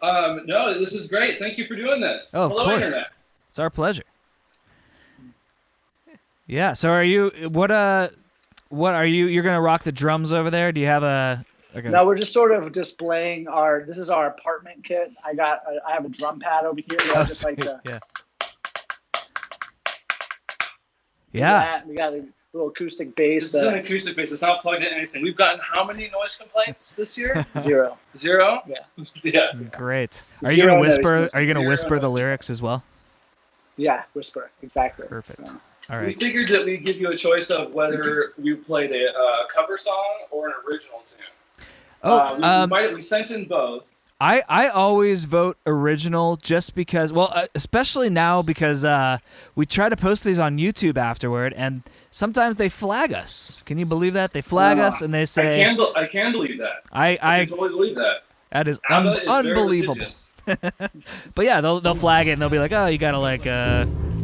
No, this is great. Thank you for doing this. Oh, of Hello, course. Internet. It's our pleasure. Yeah. So are you? What are you? You're gonna rock the drums over there? Do you have a? No, we're just sort of displaying this is our apartment kit. I have a drum pad over here. Oh, Just like sweet. the, Yeah. we got a little acoustic bass. This is an acoustic bass. It's not plugged into anything. We've gotten how many noise complaints this year? 0. Zero? Yeah. Yeah. Great. Are you Zero gonna noise whisper? complaints. Are you gonna Zero whisper the noise. lyrics as well? Yeah, whisper. Exactly. Perfect. So, All We right. figured that we'd give you a choice of whether we played a cover song or an original tune. Oh, we sent in both. I always vote original just because, well, especially now because we try to post these on YouTube afterward, and sometimes they flag us. Can you believe that? They flag us and they say, I can believe that. I can totally believe that. that is ABBA is very unbelievable. litigious. But yeah, they'll flag it and they'll be like, oh, you gotta like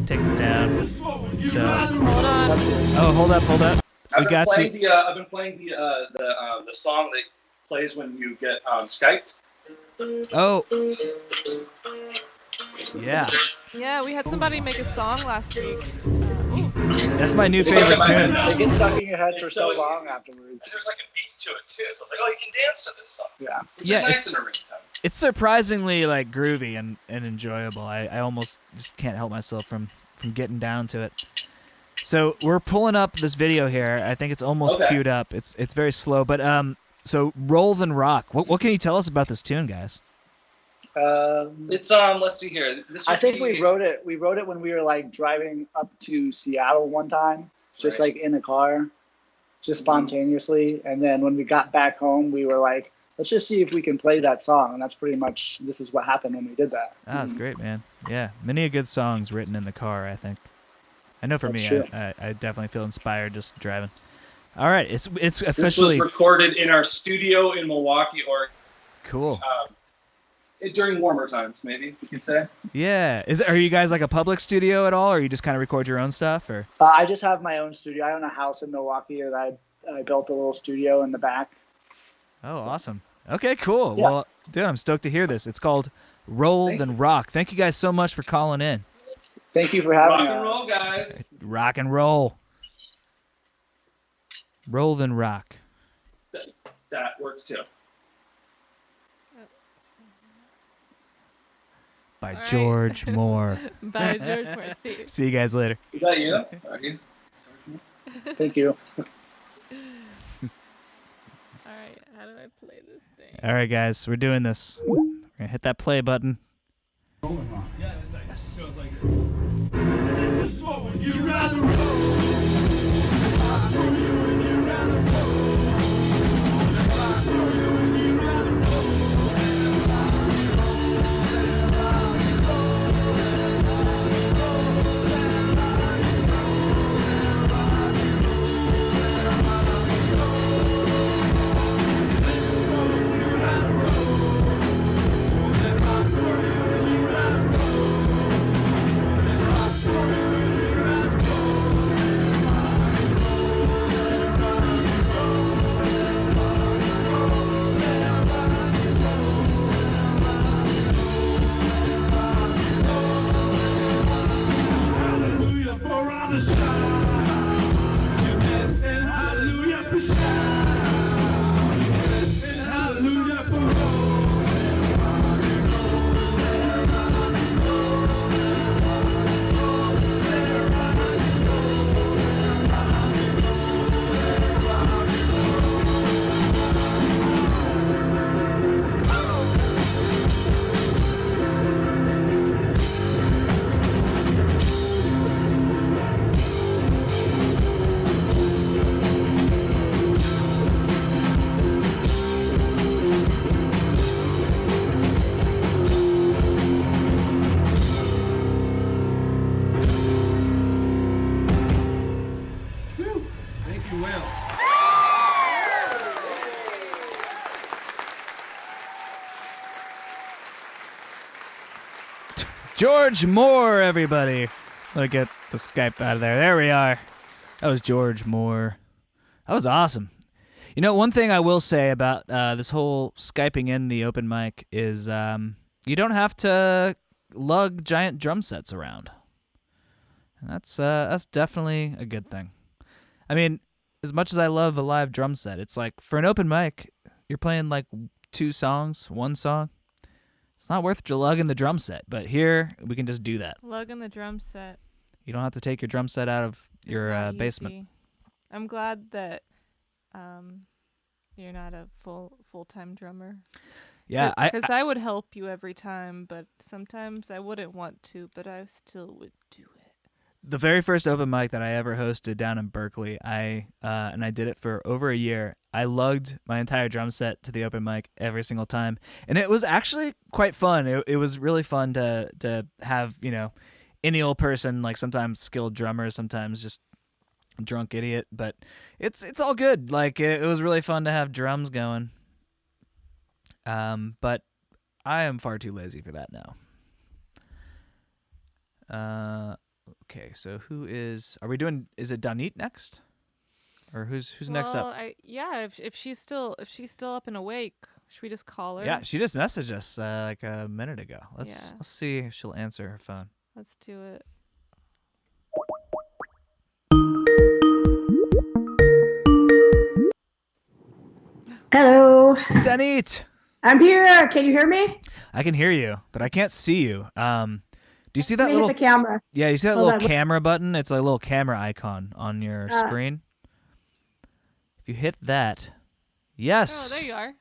take this down. So Hold on. oh, hold up. We got you. I've been playing the song that plays when you get Skyped. Oh, yeah, Yeah, we had somebody make a song last week. that's my new It's favorite stuck in my tune. head now. They get stuck in your head for It's so so long easy. afterwards. There's like a beat to it too, so it's like, oh, you can dance to this song. Yeah. Which Yeah, is nice it's- in a ringtone. It's surprisingly like groovy and enjoyable. I almost just can't help myself from getting down to it. So we're pulling up this video here. I think it's almost Okay. queued up. It's very slow, but so Roll Then Rock. What can you tell us about this tune, guys? It's let's see here. This I would think be- we wrote it. We wrote it when we were like driving up to Seattle one time, just Right. like in a car, just Mhm. spontaneously. And then when we got back home, we were like, let's just see if we can play that song. And that's pretty much this is what happened when we did that. Ah, that's great, man. Yeah, many a good songs written in the car, I think. I know for That's me, true. I definitely feel inspired just driving. All right, it's This was officially recorded in our studio in Milwaukee, or cool. during warmer times, maybe you could say. Yeah, are you guys like a public studio at all, or you just kind of record your own stuff, or? I just have my own studio. I own a house in Milwaukee that I built a little studio in the back. Oh, awesome. Okay, cool. Yeah. Well, dude, I'm stoked to hear this. It's called Roll Thank Then Rock. Thank you guys so much for calling in. Thank you for having Rock us. and roll, guys. Rock and roll. Roll Then Rock. That works too. By All right. George Moore. By George Morrissey. See you guys later. Is that you? Okay. Thank you. All right, how do I play this thing? All right, guys, we're doing this. We're gonna hit that play button. George Moore, everybody. Let me get the Skype out of there. There we are. That was George Moore. That was awesome. You know, one thing I will say about this whole Skyping in the open mic is you don't have to lug giant drum sets around. And that's definitely a good thing. I mean, as much as I love a live drum set, it's like for an open mic, you're playing like 2 songs, 1 song. It's not worth lugging the drum set, but here we can just do that. Lugging the drum set. You don't have to take your drum set out of It's your not basement. easy. I'm glad that you're not a full-time drummer. Yeah, Because I would help you every time, but sometimes I wouldn't want to, but I still would do it. the very first open mic that I ever hosted down in Berkeley, I did it for over a year. I lugged my entire drum set to the open mic every single time, and it was actually quite fun. It was really fun to have, you know, any old person, like sometimes skilled drummers, sometimes just drunk idiot, but it's all good. Like it was really fun to have drums going. But I am far too lazy for that now. Okay, so are we doing, is it Danit next? Or who's next up? If she's still up and awake, should we just call her? Yeah, she just messaged us like a minute ago. Let's Yeah. see if she'll answer her phone. Let's do it. Hello. Danit! I'm here. Can you hear me? I can hear you, but I can't see you. Do you see that Let me little hit the camera? Yeah, you see that Hold little on. camera button? It's a little camera icon on your screen. If you hit that, yes. Oh, there you are.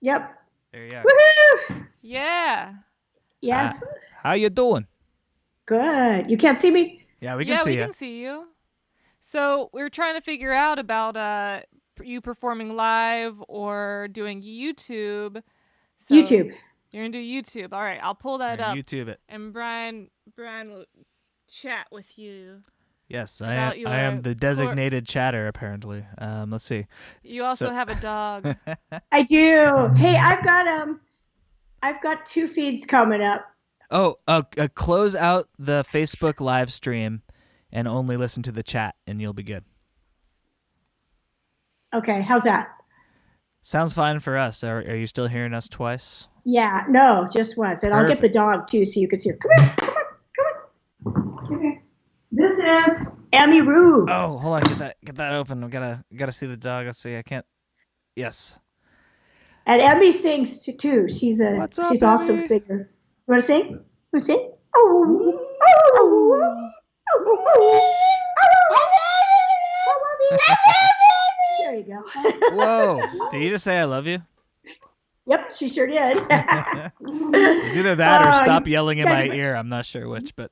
Yep. There you are. Woohoo! Yeah. Yes. How you doing? Good. You can't see me? Yeah, we can see we you. can see you. So we were trying to figure out about you performing live or doing YouTube. So YouTube. You're gonna do YouTube. All right, I'll pull that up. YouTube it. And Brian will chat with you. Yes, about I am the designated chatter apparently. Let's see. You also have a dog. I do. Hey, I've got 2 feeds coming up. Oh, close out the Facebook live stream and only listen to the chat, and you'll be good. Okay, how's that? Sounds fine for us. Are you still hearing us twice? Yeah, no, just once. And I'll get the dog too so you can see her. Come here, come here. This is Amy Rube. Oh, hold on, get that open. I gotta see the dog. Let's see. I can't. Yes. And Emmy sings too. She's also a singer. You want to sing? You want to sing? There you go. Whoa! Did you just say I love you? Yep, she sure did. It's either that or stop yelling in my ear. I'm not sure which, but.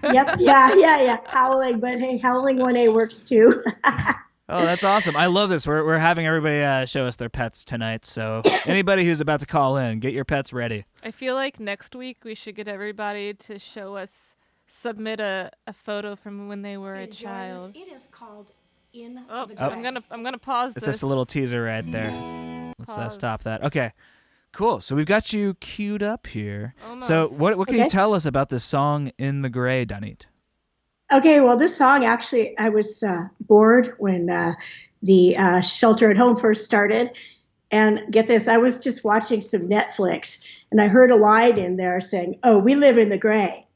Yep. Yeah. Howling, but hey, howling 1A works too. Oh, that's awesome. I love this. We're having everybody show us their pets tonight. So anybody who's about to call in, get your pets ready. I feel like next week we should get everybody to submit a photo from when they were a child. It is called In Oh, the I'm gonna pause It's this. just a little teaser right there. Let's stop that. Okay, cool. So we've got you queued up here. Almost. So what can you tell us about this song "In the Gray," Danit? Okay, well, this song actually, I was bored when the shelter at home first started. And get this, I was just watching some Netflix and I heard a line in there saying, "Oh, we live in the gray."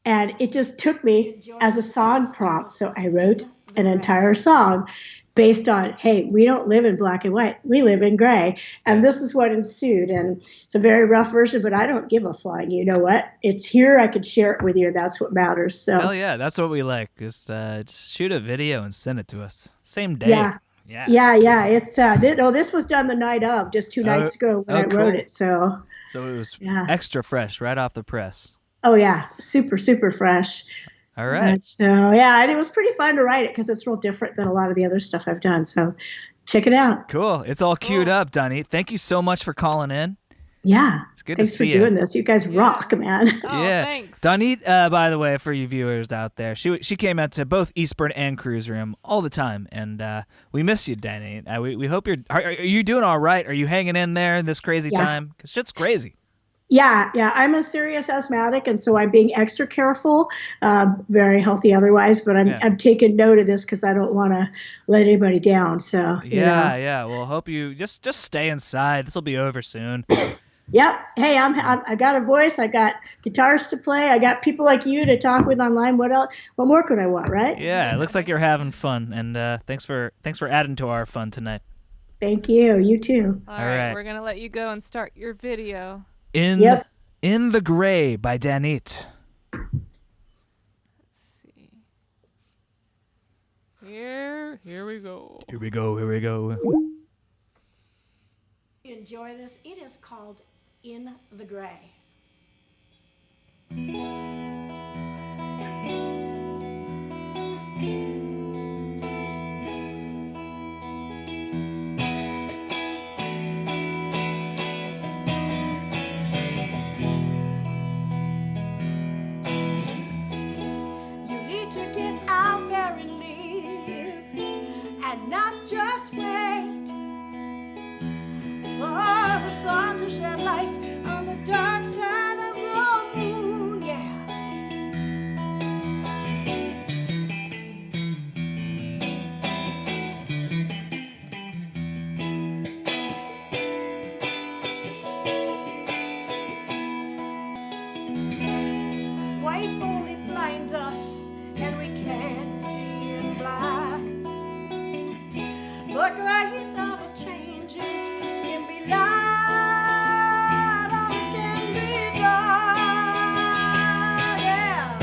And it just took me as a song prompt. So I wrote an entire song based on, hey, we don't live in black and white. We live in gray. And this is what ensued. And it's a very rough version, but I don't give a flying. You know what? It's here. I could share it with you. And that's what matters. So Hell yeah, that's what we like. Just shoot a video and send it to us. Same day. Yeah. It's this was done the night of, just 2 nights ago when I wrote it. So it was extra fresh right off the press. Oh yeah, super, super fresh. All right. So and it was pretty fun to write it because it's real different than a lot of the other stuff I've done. So check it out. Cool. It's all queued up, Danit. Thank you so much for calling in. Yeah. It's good to see you. Thanks for doing this. You guys rock, man. Oh, yeah. Thanks. Danit, by the way, for you viewers out there, she came out to both Eastburn and Cruise Room all the time, and we miss you, Danit. We hope are you doing all right? Are you hanging in there in this crazy time? Because shit's crazy. Yeah. I'm a serious asthmatic, and so I'm being extra careful. Very healthy otherwise, but I'm taking note of this because I don't want to let anybody down. So yeah. Well, hope you just stay inside. This will be over soon. Yep. Hey, I got a voice. I got guitars to play. I got people like you to talk with online. What else? What more could I want, right? Yeah, it looks like you're having fun, and thanks for adding to our fun tonight. Thank you. You too. All right, we're gonna let you go and start your video. In the Gray by Danit. Let's see. Here we go. Here we go. Enjoy this. It is called In the Gray. and not just wait for the sun to shed light on the dark side of the moon, yeah. White only blinds us, and we can't see in black. But grace of a changing can be light or it can be dark. Yeah,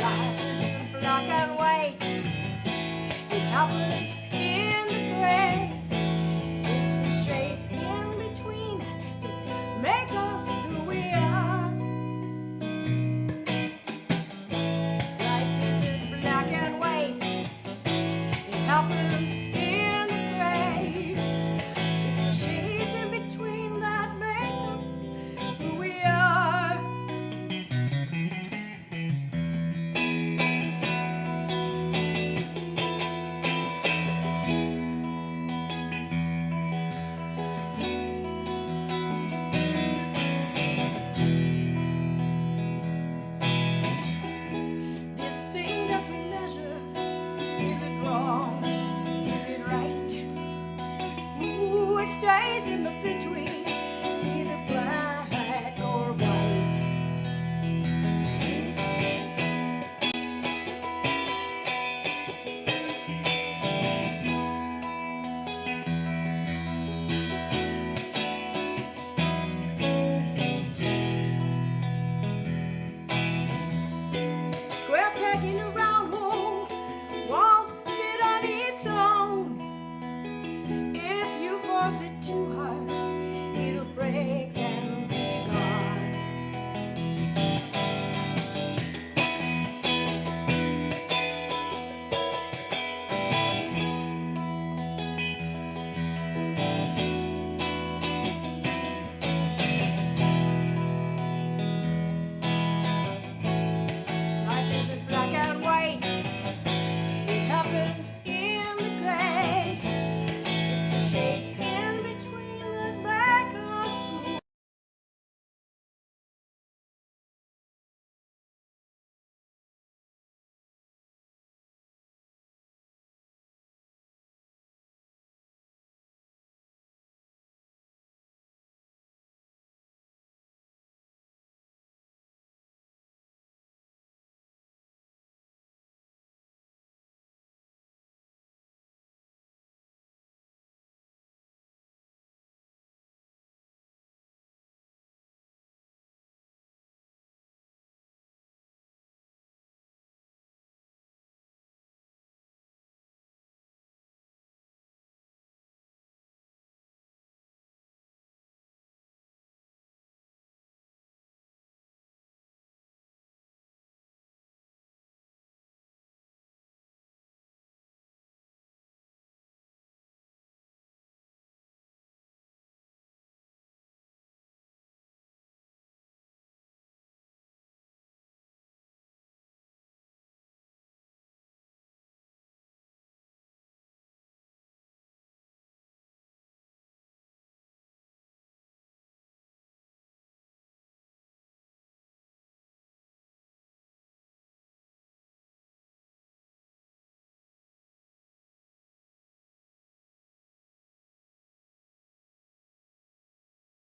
life isn't black and white. It happens in the gray. It's the shades in between that make us who we are. Life isn't black and white. It happens in the gray. It's the shades in between that make us who we are. This thing that we measure, is it wrong? Is it right? Ooh, it stays in the between.